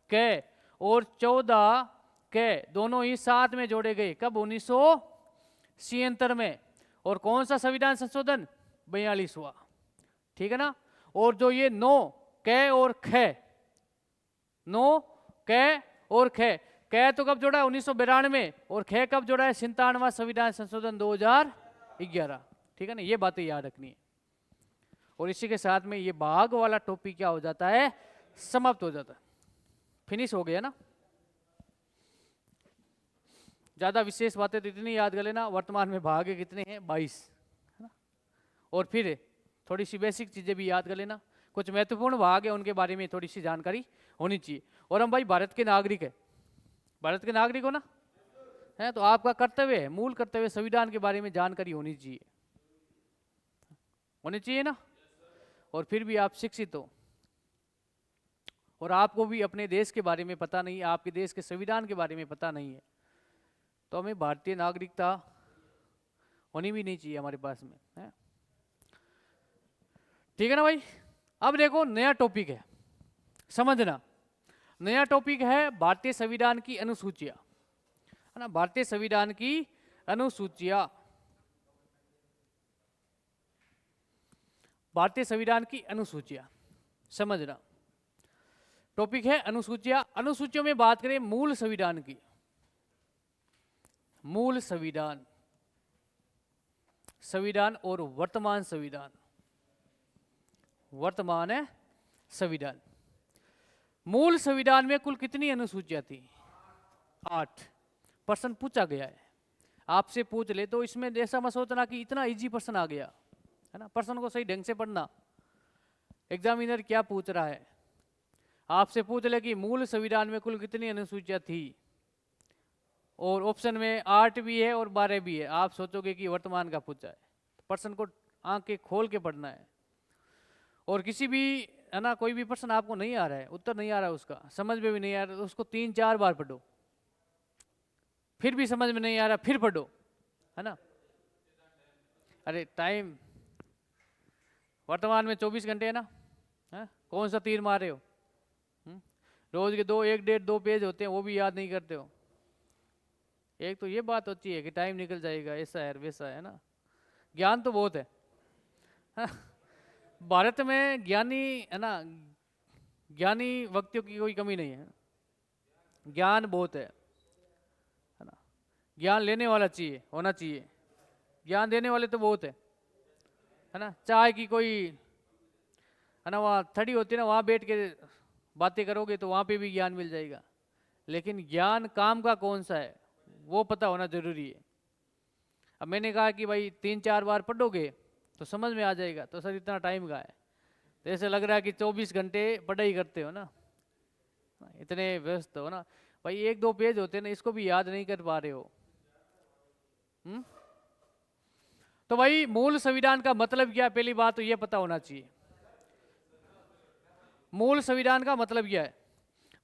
Speaker 1: के और 14 के दोनों ही साथ में जोड़े गए। कब? 1976 में। और कौन सा संविधान संशोधन? 42वां, ठीक है ना। और जो ये 9 के और खे, 9 के और खे, कै तो कब जोड़ा है? 1992। और खे कब जोड़ा है? 97वां संविधान संशोधन 2011, ठीक है ना। ये बातें याद रखनी है। और इसी के साथ में ये भाग वाला टॉपिक क्या हो जाता है? समाप्त हो जाता है, फिनिश हो गया ना। ज्यादा विशेष बातें तो इतनी याद कर लेना, वर्तमान में भाग कितने हैं? 22, है ना। और फिर थोड़ी सी बेसिक चीजें भी याद कर लेना, कुछ महत्वपूर्ण भाग है उनके बारे में थोड़ी सी जानकारी होनी चाहिए। और हम भाई भारत के नागरिक है, भारत के नागरिक हो ना, है तो आपका कर्तव्य है, मूल कर्तव्य संविधान के बारे में जानकारी होनी चाहिए, होनी चाहिए ना। और फिर भी आप शिक्षित हो और आपको भी अपने देश के बारे में पता नहीं है, आपके देश के संविधान के बारे में पता नहीं है, तो हमें भारतीय नागरिकता होनी भी नहीं चाहिए हमारे पास में, है। ठीक है ना भाई। अब देखो नया टॉपिक है, समझना। नया टॉपिक है भारतीय संविधान की अनुसूचियां, है ना, भारतीय संविधान की अनुसूचियां, भारतीय संविधान की अनुसूचियां समझना। टॉपिक है अनुसूचियां। अनुसूचियों में बात करें मूल संविधान की, मूल संविधान, संविधान और वर्तमान संविधान, वर्तमान है संविधान। मूल संविधान में कुल कितनी अनुसूचियां थी? 8। प्रश्न पूछा गया है, आपसे पूछ ले तो इसमें ऐसा मत सोचना कि इतना इजी प्रश्न आ गया, है ना। प्रश्न को सही ढंग से पढ़ना, एग्जामिनर क्या पूछ रहा है। आपसे पूछ ले कि मूल संविधान में कुल कितनी अनुसूचियां थी, और ऑप्शन में 8 भी है और 12 भी है, आप सोचोगे कि वर्तमान का पूछा है। प्रश्न को आंखें खोल के पढ़ना है। और किसी भी है ना कोई भी प्रश्न आपको नहीं आ रहा है, उत्तर नहीं आ रहा है, उसका समझ में भी नहीं आ रहा, तो उसको 3-4 बार पढ़ो, फिर भी समझ में नहीं आ रहा फिर पढ़ो, है ना। अरे टाइम वर्तमान में 24 घंटे है ना, है? कौन सा तीर मार रहे हो? रोज के 1-1.5-2 पेज होते हैं, वो भी याद नहीं करते हो। एक तो ये बात होती है कि टाइम निकल जाएगा, ऐसा है वैसा है ना। ज्ञान तो बहुत है, हाँ? भारत में ज्ञानी है ना, ज्ञानी व्यक्तियों की कोई कमी नहीं है, ज्ञान बहुत है ना। ज्ञान लेने वाला चाहिए, होना चाहिए, ज्ञान देने वाले तो बहुत है ना। चाय की कोई है ना वहाँ थड़ी होती है ना, वहाँ बैठ के बातें करोगे तो वहाँ पे भी ज्ञान मिल जाएगा, लेकिन ज्ञान काम का कौन सा है वो पता होना जरूरी है। अब मैंने कहा कि भाई 3-4 बार पढ़ोगे तो समझ में आ जाएगा, तो सर इतना टाइम का है, तो ऐसे लग रहा है कि 24 घंटे पढ़ाई करते हो ना, इतने व्यस्त हो ना। भाई 1-2 पेज होते हैं ना, इसको भी याद नहीं कर पा रहे हो। तो भाई मूल संविधान का मतलब क्या है, पहली बात तो ये पता होना चाहिए। मूल संविधान का मतलब क्या है?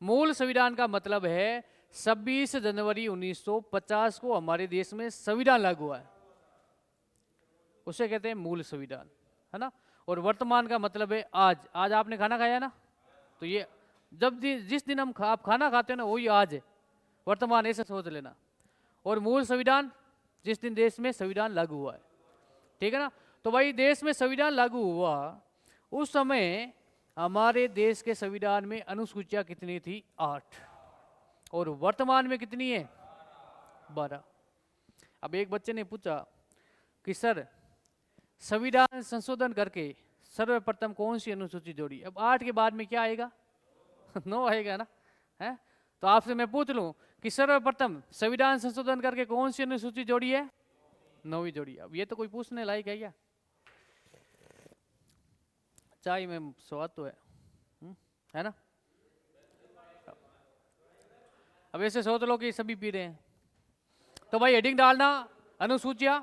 Speaker 1: मूल संविधान का मतलब है 26 जनवरी 1950 को हमारे देश में संविधान लागू हुआ है, उसे कहते हैं मूल संविधान, है ना। और वर्तमान का मतलब है आज। आज आपने खाना खाया ना, तो ये जिस दिन आप खाना खाते हो ना वही आज है, वर्तमान ऐसे सोच लेना। और मूल संविधान जिस दिन देश में संविधान लागू हुआ है, ठीक है ना। तो भाई देश में संविधान लागू हुआ उस समय हमारे देश के संविधान में अनुसूचियां कितनी थी? 8, और वर्तमान में कितनी है? 12। अब एक बच्चे ने पूछा कि सर संविधान संशोधन करके सर्वप्रथम कौन सी अनुसूची जोड़ी? अब 8 के बाद में क्या आएगा? 9 आएगा ना, है। तो आपसे मैं पूछ लूं कि सर्वप्रथम संविधान संशोधन करके कौन सी अनुसूची जोड़ी है? 9वीं जोड़ी। अब ये तो कोई पूछने लायक है क्या? चाय में स्वाद तो है ना। अब ऐसे सोच लो कि सभी पी रहे हैं, तो भाई हेडिंग डालना अनुसूचियां,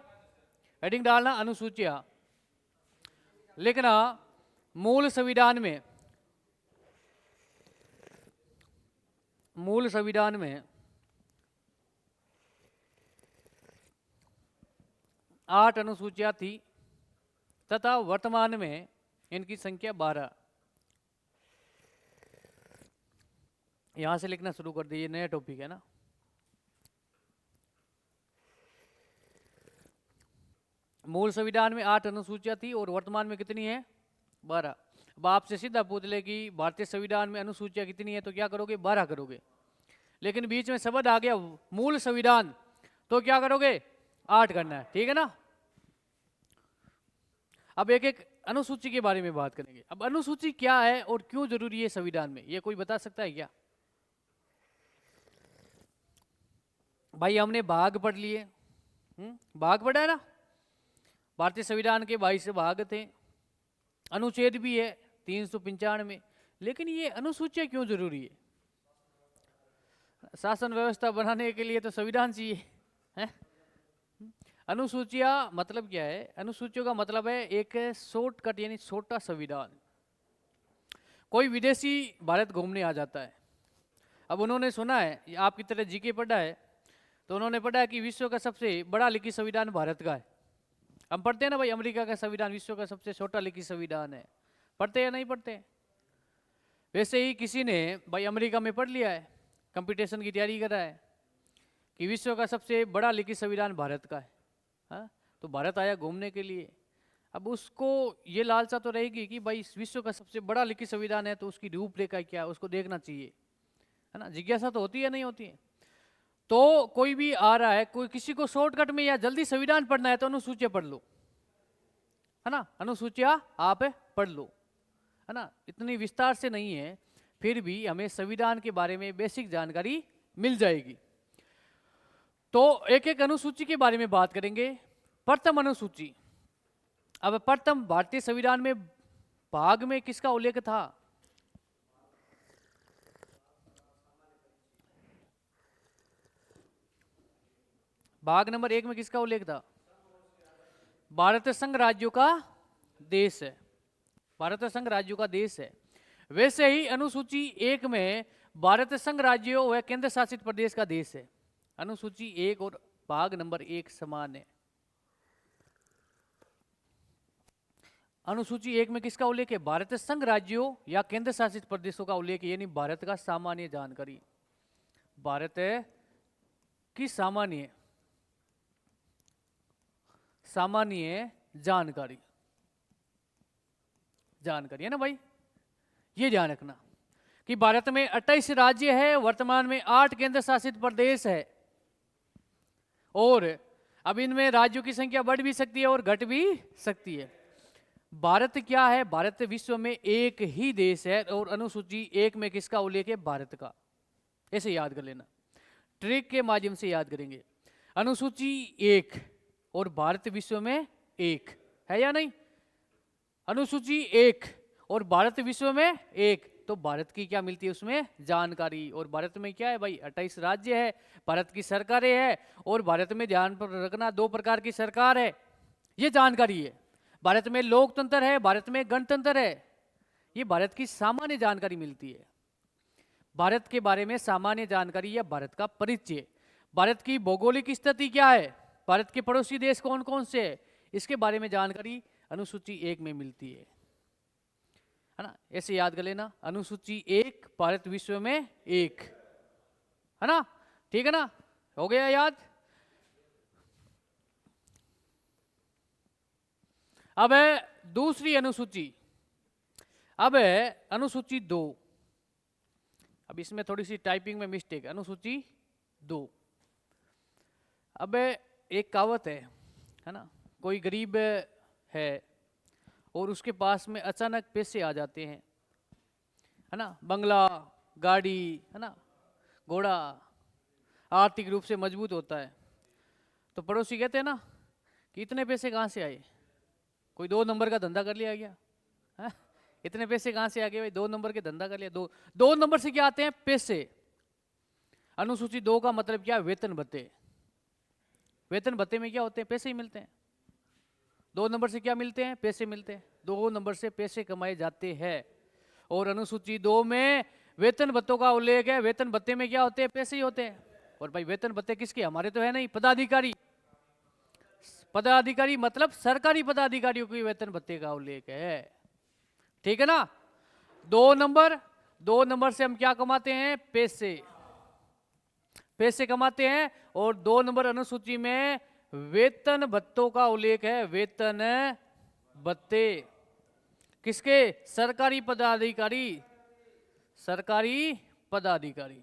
Speaker 1: हेडिंग डालना अनुसूचियां, लिखना मूल संविधान में, मूल संविधान में 8 अनुसूचियां थी तथा वर्तमान में इनकी संख्या 12। यहां से लिखना शुरू कर दीजिए, नया टॉपिक है ना। मूल संविधान में 8 अनुसूचियां थी और वर्तमान में कितनी है? 12। अब आपसे सीधा पूछ ले कि भारतीय संविधान में अनुसूचियां कितनी है, तो क्या करोगे? 12 करोगे। लेकिन बीच में शब्द आ गया मूल संविधान, तो क्या करोगे? 8 करना है, ठीक है ना। अब एक एक अनुसूची के बारे में बात करेंगे। अब अनुसूची क्या है और क्यों जरूरी है संविधान में, ये कोई बता सकता है क्या? भाई हमने भाग पढ़ लिए, भाग पढ़ा है ना। भारतीय संविधान के 22 भाग थे, अनुच्छेद भी है 395, लेकिन ये अनुसूचियां क्यों जरूरी है? शासन व्यवस्था बनाने के लिए तो संविधान चाहिए, है? अनुसूचियां मतलब क्या है? अनुसूचियों का मतलब है एक शॉर्टकट, यानी छोटा संविधान। कोई विदेशी भारत घूमने आ जाता है, अब उन्होंने सुना है, आपकी तरह जीके पढ़ा है, तो उन्होंने पढ़ा है कि विश्व का सबसे बड़ा लिखित संविधान भारत का है। हम पढ़ते हैं ना भाई, अमेरिका का संविधान विश्व का सबसे छोटा लिखित संविधान है, पढ़ते या नहीं पढ़ते? वैसे ही किसी ने भाई अमेरिका में पढ़ लिया है, कंपटीशन की तैयारी कर रहा है कि विश्व का सबसे बड़ा लिखित संविधान भारत का है, हाँ? तो भारत आया घूमने के लिए, अब उसको ये लालसा तो रहेगी कि भाई विश्व का सबसे बड़ा लिखित संविधान है तो उसकी रूपरेखा क्या, उसको देखना चाहिए, है ना। जिज्ञासा तो होती है, नहीं होती है? तो कोई भी आ रहा है, कोई किसी को शॉर्टकट में या जल्दी संविधान पढ़ना है तो अनुसूचियां पढ़ लो, है ना। अनुसूचियां आप पढ़ लो, है ना। इतनी विस्तार से नहीं है, फिर भी हमें संविधान के बारे में बेसिक जानकारी मिल जाएगी। तो एक एक अनुसूची के बारे में बात करेंगे। प्रथम अनुसूची। अब प्रथम भारतीय संविधान में भाग में किसका उल्लेख था? भाग नंबर 1 में किसका उल्लेख था? भारत संघ राज्यों का देश है, भारत संघ राज्यों का देश है। वैसे ही अनुसूची 1 में भारत संघ राज्यों व केंद्र शासित प्रदेश का देश है। अनुसूची 1 और भाग नंबर 1 समान है। अनुसूची 1 में किसका उल्लेख है? भारत संघ राज्यों या केंद्र शासित प्रदेशों का उल्लेख है, यानी भारत का सामान्य जानकारी, भारत की सामान्य जानकारी है ना भाई। ये ध्यान रखना कि भारत में 28 राज्य है, वर्तमान में 8 केंद्र शासित प्रदेश है, और अब इनमें राज्यों की संख्या बढ़ भी सकती है और घट भी सकती है। भारत क्या है? भारत विश्व में एक ही देश है, और अनुसूची 1 में किसका उल्लेख है? भारत का। ऐसे याद कर लेना, ट्रिक के माध्यम से याद करेंगे। अनुसूची 1 और भारत विश्व में एक है या नहीं? अनुसूची 1 और भारत विश्व में एक, तो भारत की क्या मिलती है उसमें? जानकारी। और भारत में क्या है भाई? 28 राज्य है, भारत की सरकारें हैं, और भारत में ध्यान पर रखना 2 प्रकार की सरकार है, ये जानकारी है। भारत में लोकतंत्र है, भारत में गणतंत्र है, ये भारत की सामान्य जानकारी मिलती है। भारत के बारे में सामान्य जानकारी या भारत का परिचय। भारत की भौगोलिक स्थिति क्या है, भारत के पड़ोसी देश कौन कौन से है, इसके बारे में जानकारी अनुसूची 1 में मिलती है ना। ऐसे याद कर लेना, अनुसूची 1 भारत विश्व में एक, है ना। ठीक है ना, हो गया याद। अब है दूसरी अनुसूची, अब है अनुसूची 2। अब इसमें थोड़ी सी टाइपिंग में मिस्टेक है, अनुसूची 2। अब एक कहावत है ना, कोई गरीब है और उसके पास में अचानक पैसे आ जाते हैं, है ना, बंगला, गाड़ी, है ना, घोड़ा, आर्थिक रूप से मजबूत होता है, तो पड़ोसी कहते हैं ना कि इतने पैसे कहाँ से आए? कोई 2 नंबर का धंधा कर लिया क्या? है? इतने पैसे कहाँ से आ गए भाई? 2 नंबर के धंधा कर लिया। 2 नंबर से क्या आते हैं? पैसे। अनुसूची 2 का मतलब क्या? वेतन भत्ते। वेतन भत्ते में क्या होते हैं? पैसे ही मिलते हैं। 2 नंबर से क्या मिलते हैं? पैसे मिलते हैं। 2 नंबर से पैसे कमाए जाते हैं, और अनुसूची 2 में वेतन भत्तों का उल्लेख है। वेतन भत्ते में क्या होते हैं? पैसे ही होते हैं। और भाई वेतन भत्ते किसके? हमारे तो है नहीं, पदाधिकारी। पदाधिकारी मतलब सरकारी पदाधिकारियों की वेतन भत्ते का उल्लेख है। ठीक है ना। 2 नंबर से हम क्या कमाते हैं? पैसे। पैसे कमाते हैं। और 2 नंबर अनुसूची में वेतन भत्तों का उल्लेख है। वेतन भत्ते किसके? सरकारी पदाधिकारी। सरकारी पदाधिकारी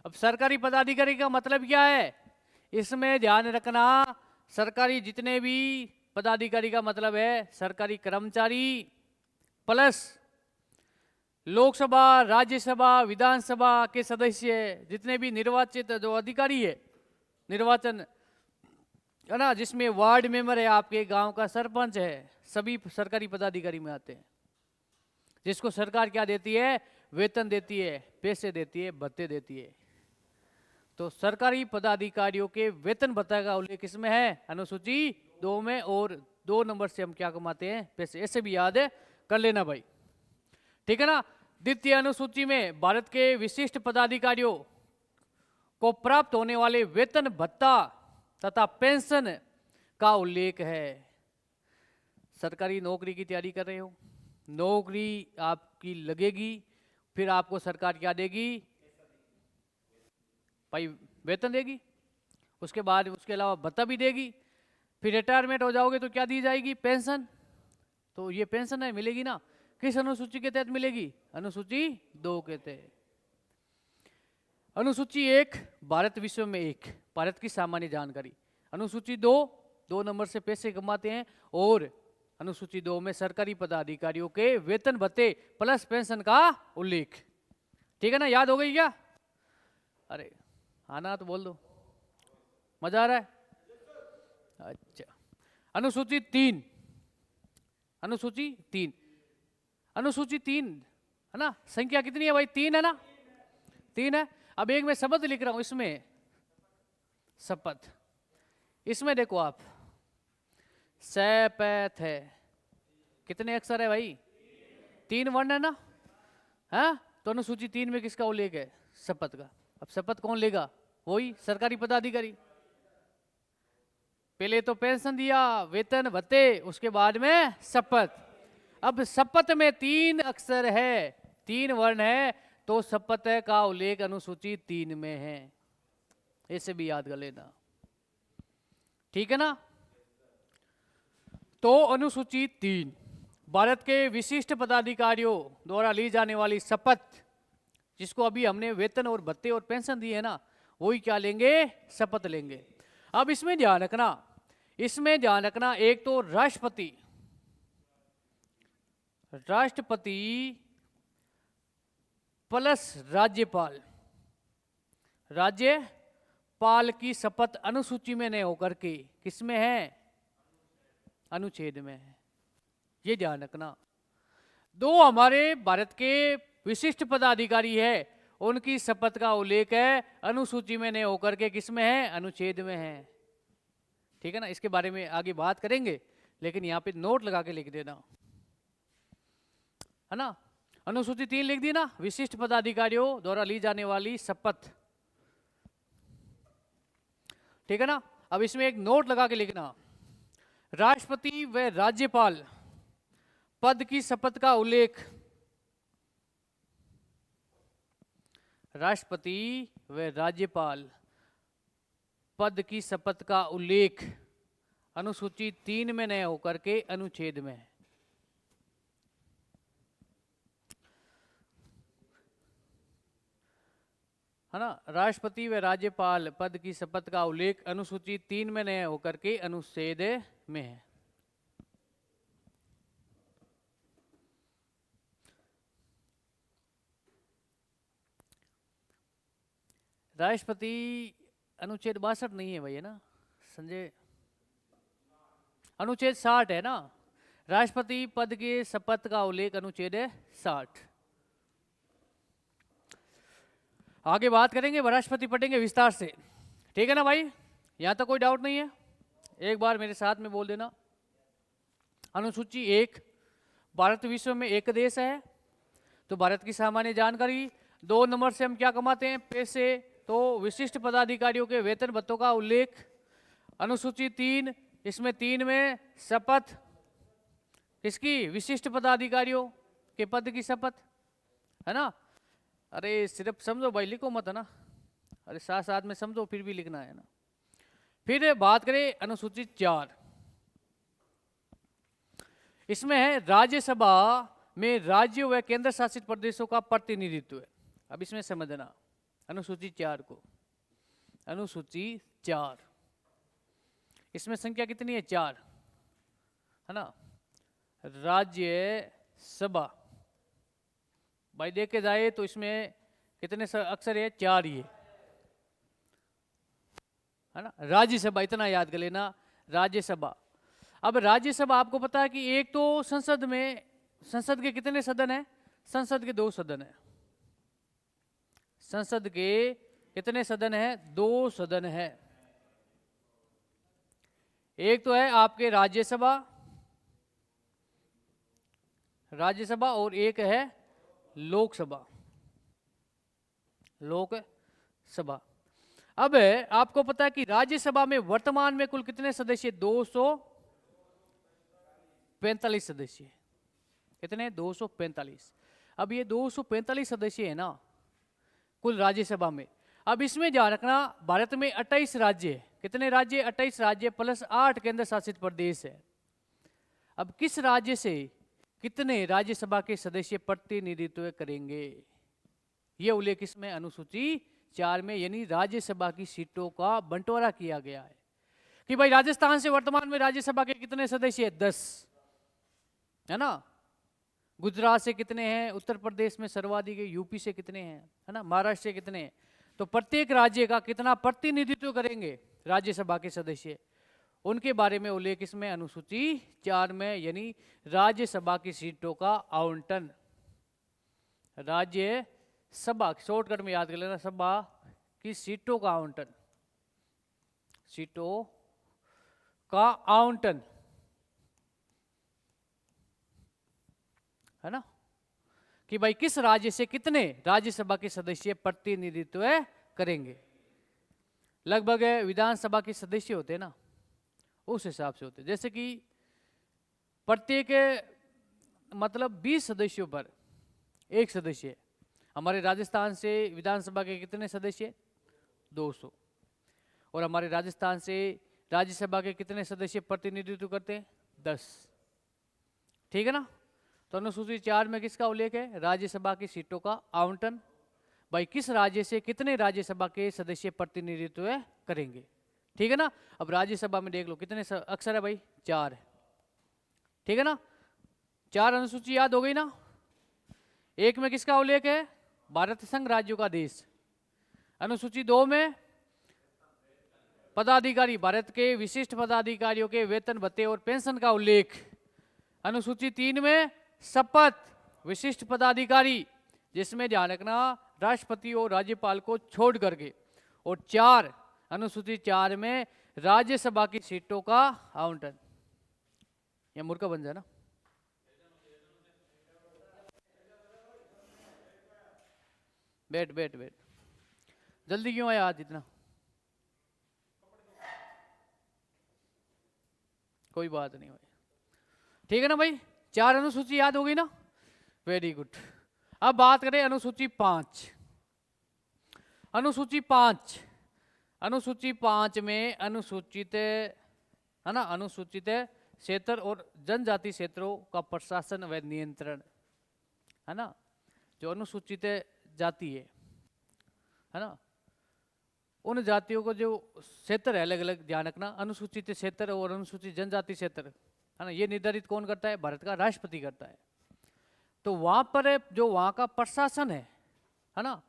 Speaker 1: अब सरकारी पदाधिकारी का मतलब क्या है? इसमें ध्यान रखना, सरकारी जितने भी पदाधिकारी का मतलब है सरकारी कर्मचारी प्लस लोकसभा, राज्यसभा, विधानसभा के सदस्य, जितने भी निर्वाचित जो अधिकारी है, निर्वाचन है ना, जिसमें वार्ड मेंबर है, आपके गांव का सरपंच है, सभी सरकारी पदाधिकारी में आते हैं। जिसको सरकार क्या देती है? वेतन देती है, पैसे देती है, भत्ते देती है। तो सरकारी पदाधिकारियों के वेतन भत्ता का उल्लेख किसमें है? अनुसूची 2 में। और 2 नंबर से हम क्या कमाते हैं? पैसे। ऐसे भी याद है कर लेना भाई। ठीक है ना। द्वितीय अनुसूची में भारत के विशिष्ट पदाधिकारियों को प्राप्त होने वाले वेतन भत्ता तथा पेंशन का उल्लेख है। सरकारी नौकरी की तैयारी कर रहे हो, नौकरी आपकी लगेगी, फिर आपको सरकार क्या देगी भाई? वेतन देगी। उसके बाद उसके अलावा भत्ता भी देगी। फिर रिटायरमेंट हो जाओगे तो क्या दी जाएगी? पेंशन। तो ये पेंशन है मिलेगी ना, किस अनुसूची के तहत मिलेगी? अनुसूची 2 के तहत। अनुसूची 1 भारत विश्व में एक, भारत की सामान्य जानकारी। अनुसूची 2 नंबर से पैसे कमाते हैं, और अनुसूची 2 में सरकारी पदाधिकारियों के वेतन भत्ते प्लस पेंशन का उल्लेख। ठीक है ना, याद हो गई क्या? अरे आना तो बोल दो, मजा आ रहा है? अच्छा, अनुसूची 3, अनुसूची 3, अनुसूची 3 है ना। संख्या कितनी है भाई? 3 है ना, 3 है। अब एक मैं शब्द लिख रहा हूं इसमें, शपथ। इसमें देखो आप, सैपैथ है। कितने अक्षर है भाई? 3 वर्ण है ना? हाँ, तो अनुसूची 3 में किसका उल्लेख है? शपथ का। अब शपथ कौन लेगा? वही सरकारी पदाधिकारी। पहले तो पेंशन दिया, वेतन भत्ते, उसके बाद में शपथ। अब शपथ में 3 अक्षर है, 3 वर्ण है, तो शपथ का उल्लेख अनुसूची 3 में है। इसे भी याद कर लेना, ठीक है ना? तो अनुसूची 3 भारत के विशिष्ट पदाधिकारियों द्वारा ली जाने वाली शपथ, जिसको अभी हमने वेतन और भत्ते और पेंशन दिए है ना, वही क्या लेंगे? शपथ लेंगे। अब इसमें ध्यान रखना, एक तो राष्ट्रपति प्लस राज्यपाल की शपथ अनुसूची में नहीं होकर के किसमें है? अनुच्छेद में है। ये ध्यान रखना। 2 हमारे भारत के विशिष्ट पदाधिकारी है, उनकी शपथ का उल्लेख है अनुसूची में नहीं होकर के किसमें है? अनुच्छेद में है, ठीक है ना? इसके बारे में आगे बात करेंगे, लेकिन यहां पे नोट लगा के लिख देना, है ना? अनुसूची 3 लिख दी ना, विशिष्ट पदाधिकारियों द्वारा ली जाने वाली शपथ, ठीक है ना? अब इसमें एक नोट लगा के लिखना, राष्ट्रपति व राज्यपाल पद की शपथ का उल्लेख, राष्ट्रपति व राज्यपाल पद की शपथ का उल्लेख अनुसूची 3 में नहीं होकर के अनुच्छेद में है। है ना? राष्ट्रपति व राज्यपाल पद की शपथ का उल्लेख अनुसूची 3 में नहीं होकर के अनुच्छेद में है। राष्ट्रपति अनुच्छेद 62 नहीं है भाई, है ना संजय? अनुच्छेद 60 है ना? राष्ट्रपति पद के शपथ का उल्लेख अनुच्छेद 60। आगे बात करेंगे, राष्ट्रपति पढ़ेंगे विस्तार से, ठीक है ना भाई? यहां तक कोई डाउट नहीं है? एक बार मेरे साथ में बोल देना। अनुसूची 1, भारत विश्व में एक देश है, तो भारत की सामान्य जानकारी। 2 नंबर से हम क्या कमाते हैं? पैसे। तो विशिष्ट पदाधिकारियों के वेतन भत्तों का उल्लेख। अनुसूची 3, इसमें 3 में शपथ किसकी? विशिष्ट पदाधिकारियों के पद की शपथ, है ना? अरे सिर्फ समझो भाई, लिखो मत, है ना? अरे साथ साथ में समझो, फिर भी लिखना है ना। फिर बात करें अनुसूची 4, इसमें है राज्यसभा में राज्यों व केंद्र शासित प्रदेशों का प्रतिनिधित्व है। अब इसमें समझना अनुसूची 4 को। अनुसूची 4, इसमें संख्या कितनी है? 4, है ना? राज्यसभा भाई देखे जाए तो इसमें कितने अक्षर है? 4 ही है ना? राज्यसभा, इतना याद कर लेना, राज्यसभा। अब राज्यसभा आपको पता है कि एक तो संसद के कितने सदन है? संसद के 2 सदन है। संसद के कितने सदन है? 2 सदन है। एक तो है आपके राज्यसभा और एक है लोकसभा। अब आपको पता है कि राज्यसभा में वर्तमान में कुल कितने सदस्य? 245 सदस्य। कितने? 245। अब ये 245 सदस्य है ना कुल राज्यसभा में। अब इसमें ध्यान रखना, भारत में 28 राज्य है। कितने राज्य? 28 राज्य प्लस 8 केंद्र शासित प्रदेश है। अब किस राज्य से कितने राज्यसभा के सदस्य प्रतिनिधित्व करेंगे? ये उल्लेख इसमें अनुसूची 4 में, यानी राज्यसभा की सीटों का बंटवारा किया गया है कि भाई राजस्थान से वर्तमान में राज्यसभा के कितने सदस्य है? 10, है ना? गुजरात से कितने हैं? उत्तर प्रदेश में सर्वाधिक है। यूपी से कितने हैं? है ना? महाराष्ट्र से कितने हैं? तो प्रत्येक राज्य का कितना प्रतिनिधित्व करेंगे राज्यसभा के सदस्य, उनके बारे में उल्लेख इसमें अनुसूची 4 में, यानी राज्यसभा की सीटों का आवंटन। राज्यसभा शॉर्टकट में याद कर लेना, सभा की सीटों का आवंटन, सीटों का आवंटन, है ना, कि भाई किस राज्य से कितने राज्यसभा के सदस्य प्रतिनिधित्व करेंगे। लगभग विधानसभा के सदस्य होते हैं ना, उस हिसाब से होते हैं। जैसे कि प्रत्येक मतलब 20 सदस्यों पर एक सदस्य। हमारे राजस्थान से विधानसभा के कितने सदस्य? 200। और हमारे राजस्थान से राज्यसभा के कितने सदस्य प्रतिनिधित्व करते हैं? 10। ठीक है ना। तो अनुसूची 4 में किसका उल्लेख है? राज्यसभा की सीटों का आवंटन। भाई किस राज्य से कितने राज्यसभा के सदस्य प्रतिनिधित्व करेंगे। ठीक है ना। अब राज्यसभा में देख लो कितने अक्षर है भाई? 4 है। ठीक है ना। 4 अनुसूची याद हो गई ना। 1 में किसका उल्लेख है? भारत संघ राज्यों का देश। अनुसूची 2 में पदाधिकारी, भारत के विशिष्ट पदाधिकारियों के वेतन भत्ते और पेंशन का उल्लेख। अनुसूची 3 में शपथ, विशिष्ट पदाधिकारी, जिसमें ध्यान रखना राष्ट्रपति और राज्यपाल को छोड़ करके। और 4 अनुसूची 4 में राज्यसभा की सीटों का आवंटन। यह मूर्खा बन जाए ना। बैठ बैठ बैठ, जल्दी क्यों आया आज इतना? कोई बात नहीं भाई, ठीक है ना भाई। 4 अनुसूची याद हो गई ना, वेरी गुड। अब बात करें अनुसूची 5। अनुसूची 5, अनुसूची 5 में अनुसूचित है ना, अनुसूचित क्षेत्र और जनजाति क्षेत्रों का प्रशासन व नियंत्रण, है ना। जो अनुसूचित जाति है ना, उन जातियों को जो क्षेत्र है अलग अलग, ध्यान रखना, अनुसूचित क्षेत्र और अनुसूचित जनजाति क्षेत्र, है ना, ये निर्धारित कौन करता है? भारत का राष्ट्रपति करता है। तो वहां पर जो वहां का प्रशासन है ना,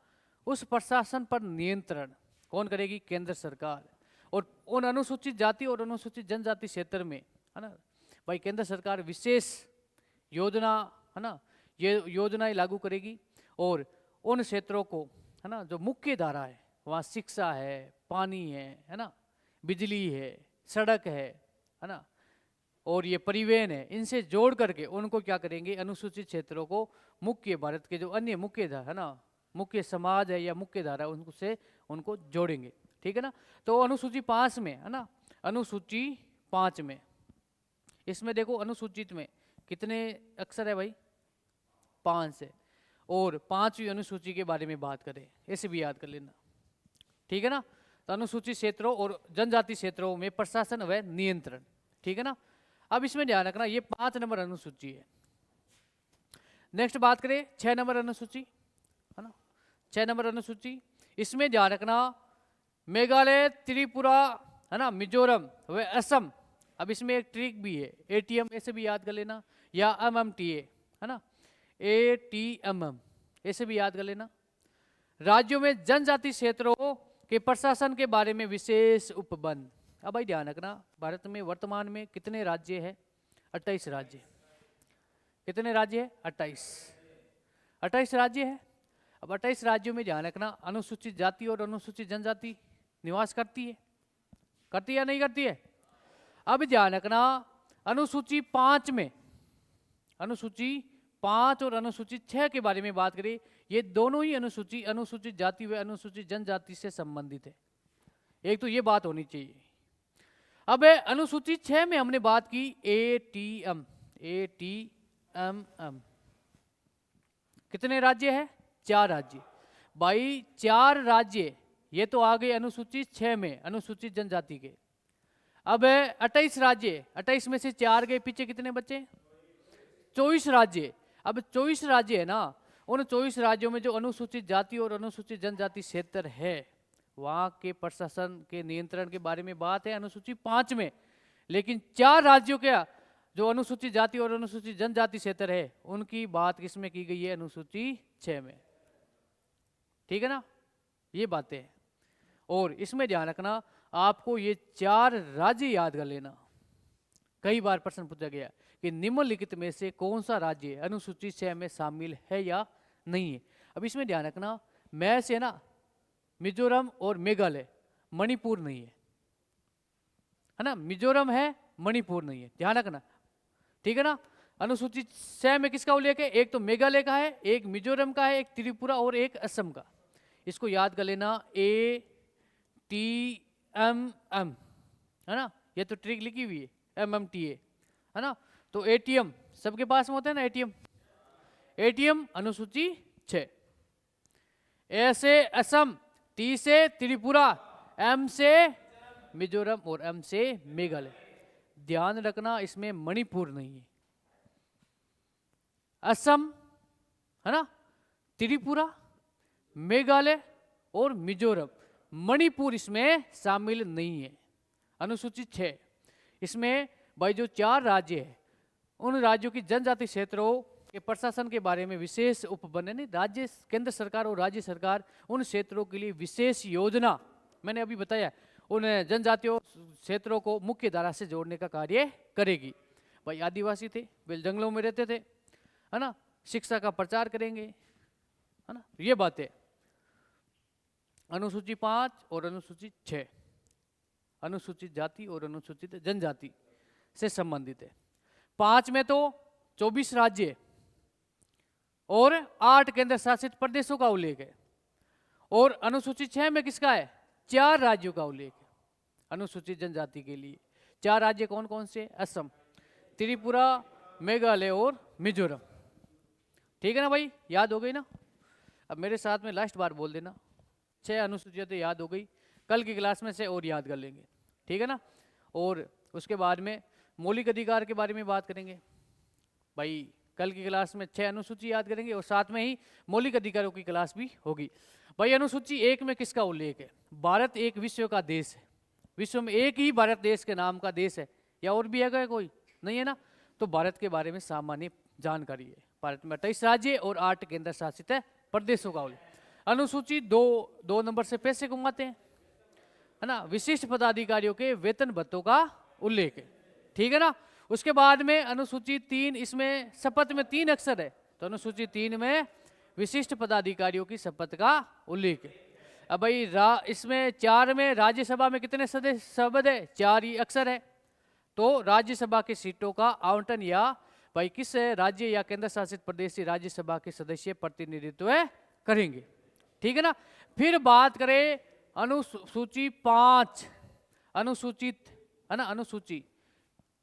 Speaker 1: उस प्रशासन पर नियंत्रण कौन करेगी? केंद्र सरकार। और उन अनुसूचित जाति और अनुसूचित जनजाति क्षेत्र में, है ना भाई, केंद्र सरकार विशेष योजना, है ना, ये योजनाएं लागू करेगी। और उन क्षेत्रों को, है ना, जो मुख्य धारा है, वहाँ शिक्षा है, पानी है ना, बिजली है, सड़क है ना, और ये परिवहन है, इनसे जोड़ करके उनको क्या करेंगे? अनुसूचित क्षेत्रों को मुख्य भारत के जो अन्य मुख्य धारा है ना, मुख्य समाज है या मुख्य धारा, उनसे उनको जोड़ेंगे। ठीक है ना। तो अनुसूची 5 में, है ना, अनुसूची 5 में, इसमें देखो अनुसूचित में कितने अक्षर है भाई? 5 है। और 5वीं अनुसूची के बारे में बात करें, ऐसे भी याद कर लेना। ठीक है ना। तो अनुसूचित क्षेत्रों और जनजाति क्षेत्रों में प्रशासन व नियंत्रण। ठीक है ना। अब इसमें ध्यान रखना ये 5 नंबर अनुसूची है। नेक्स्ट बात करें 6 नंबर अनुसूची, है ना। 6 नंबर अनुसूची, इसमें ध्यान रखना मेघालय, त्रिपुरा, है ना, मिजोरम व असम। अब इसमें एक ट्रिक भी है, ATM ऐसे भी याद कर लेना, या MMTA, है ना, ATMM ऐसे भी याद कर लेना। राज्यों में जनजाति क्षेत्रों के प्रशासन के बारे में विशेष उपबंध। अब भाई ध्यान रखना, भारत में वर्तमान में कितने राज्य है? 28 राज्य। कितने राज्य है? 28 राज्य है। अब 28 राज्यों में ध्यान रखना अनुसूचित जाति और अनुसूचित जनजाति निवास करती है या नहीं करती है? अब ध्यान रखना अनुसूची 5 में, अनुसूची 5 और अनुसूचित 6 के बारे में बात करें, ये दोनों ही अनुसूची अनुसूचित जाति व अनुसूचित जनजाति से संबंधित है। एक तो ये बात होनी चाहिए। अब अनुसूचित 6 में हमने बात की ATM, कितने राज्य है? 4 राज्य। भाई 4 राज्य ये तो आ गए अनुसूचित 6 में, अनुसूचित जनजाति के। अब 28 राज्य, 28 में से 4 गए, पीछे कितने बचे? 24 राज्य। अब 24 राज्य है ना, उन 24 राज्यों में जो अनुसूचित जाति और अनुसूचित जनजाति क्षेत्र है, वहां के प्रशासन के नियंत्रण के बारे में बात है अनुसूची 5 में। लेकिन 4 राज्यों के जो अनुसूचित जाति और अनुसूचित जनजाति क्षेत्र है, उनकी बात किसमें की गई है? अनुसूची 6 में। ठीक है ना, ये बातें हैं। और इसमें ध्यान रखना आपको ये 4 राज्य याद कर लेना। कई बार प्रश्न पूछा गया कि निम्नलिखित में से कौन सा राज्य अनुसूचित 6 में शामिल है या नहीं है। अब इसमें ध्यान रखना, मैं से ना मिजोरम और मेघालय, मणिपुर नहीं है ना, मिजोरम है, मणिपुर नहीं है, ध्यान रखना। ठीक है ना। अनुसूची 6 में किसका उल्लेख है? एक तो मेघालय का है, एक मिजोरम का है, एक त्रिपुरा और एक असम का। इसको याद कर लेना, ATMM, है ना, ये तो ट्रिक लिखी हुई है, MMTA, है ना। तो ATM सबके पास में होता है ना, ATM अनुसूची 6। A से असम, T से त्रिपुरा, M से मिजोरम और M से मेघालय। ध्यान रखना इसमें मणिपुर नहीं है। असम, है ना, त्रिपुरा, मेघालय और मिजोरम, मणिपुर इसमें शामिल नहीं है। अनुसूचित 6 इसमें भाई जो 4 राज्य है, उन राज्यों की जनजाति क्षेत्रों के प्रशासन के बारे में विशेष उपबन, नहीं राज्य, केंद्र सरकार और राज्य सरकार उन क्षेत्रों के लिए विशेष योजना, मैंने अभी बताया, उन जनजातियों क्षेत्रों को मुख्य धारा से जोड़ने का कार्य करेगी। भाई आदिवासी थे, वे जंगलों में रहते थे, है ना, शिक्षा का प्रचार करेंगे, है ना, ये बातें। अनुसूची 5 और अनुसूचित 6 अनुसूचित जाति और अनुसूचित जनजाति से संबंधित है। 5 में तो 24 राज्य और 8 केंद्र शासित प्रदेशों का उल्लेख है, और अनुसूचित 6 में किसका है? 4 राज्यों का उल्लेख है अनुसूचित जनजाति के लिए। 4 राज्य कौन कौन से? असम, त्रिपुरा, मेघालय और मिजोरम। ठीक है ना भाई, याद हो गई ना? अब मेरे साथ में लास्ट बार बोल देना, 6 अनुसूचियां तो याद हो गई, कल की क्लास में से और याद कर लेंगे, ठीक है ना। और उसके बाद में मौलिक अधिकार के बारे में बात करेंगे भाई, कल की क्लास में 6 अनुसूची याद करेंगे और साथ में ही मौलिक अधिकारों की क्लास भी होगी। भाई अनुसूची 1 में किसका उल्लेख है? भारत एक विश्व का देश है, विश्व में एक ही भारत देश के नाम का देश है, या और भी है कोई? नहीं है ना। तो भारत के बारे में सामान्य जानकारी है। भारत में 28 राज्य और 8 केंद्र शासित प्रदेशों का उल्लेख। अनुसूची 2 नंबर से पैसे कमाते हैं, है ना। विशिष्ट पदाधिकारियों के वेतन भत्तों का उल्लेख है, ठीक है ना। उसके बाद में अनुसूची 3, इसमें शपथ में 3 अक्षर है, तो अनुसूची 3 में विशिष्ट पदाधिकारियों की शपथ का उल्लेख है। अब भाई इसमें 4 में राज्यसभा में कितने सदस्य शब्द है? 4 ही अक्षर है। तो राज्यसभा की सीटों का आवंटन या भाई किस राज्य या केंद्र शासित प्रदेश से राज्यसभा के सदस्य प्रतिनिधित्व करेंगे, ठीक है ना। फिर बात करें अनुसूची 5, अनुसूचित, है ना,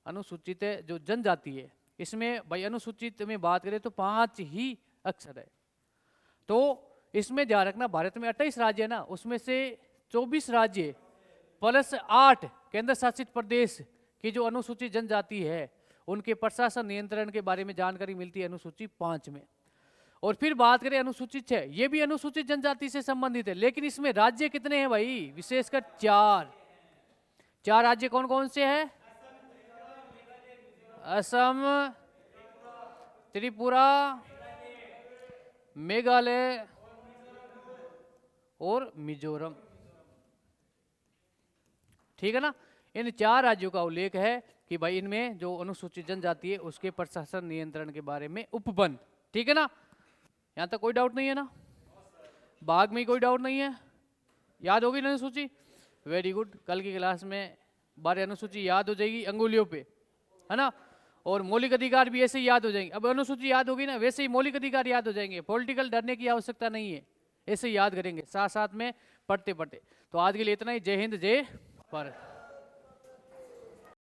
Speaker 1: अनुसूचित जो जनजाति है, इसमें भाई अनुसूचित में बात करें तो 5 ही अक्षर है। तो इसमें ध्यान रखना, भारत में 28 राज्य है ना, उसमें से 24 राज्य प्लस 8 केंद्र शासित प्रदेश की जो अनुसूचित जनजाति है, उनके प्रशासन नियंत्रण के बारे में जानकारी मिलती है अनुसूची 5 में। और फिर बात करें अनुसूचित 6, ये भी अनुसूचित जनजाति से संबंधित है, लेकिन इसमें राज्य कितने हैं भाई? विशेषकर 4 राज्य कौन कौन से हैं? असम, त्रिपुरा, मेघालय और मिजोरम, ठीक है ना। इन 4 राज्यों का उल्लेख है कि भाई इनमें जो अनुसूचित जनजाति है उसके प्रशासन नियंत्रण के बारे में उपबंध, ठीक है ना। यहां तक कोई डाउट नहीं है ना? भाग में कोई डाउट नहीं है? याद होगी ना अनुसूची? वेरी गुड, कल की क्लास में 12 अनुसूची याद हो जाएगी अंगुलियों पे, है ना। और मौलिक अधिकार भी ऐसे ही याद हो जाएंगे। अब अनुसूची याद होगी ना, वैसे ही मौलिक अधिकार याद हो जाएंगे। पॉलिटिकल डरने की आवश्यकता नहीं है, ऐसे ही याद करेंगे साथ साथ में पढ़ते पढ़ते। तो आज के लिए इतना ही। जय हिंद, जय भारत।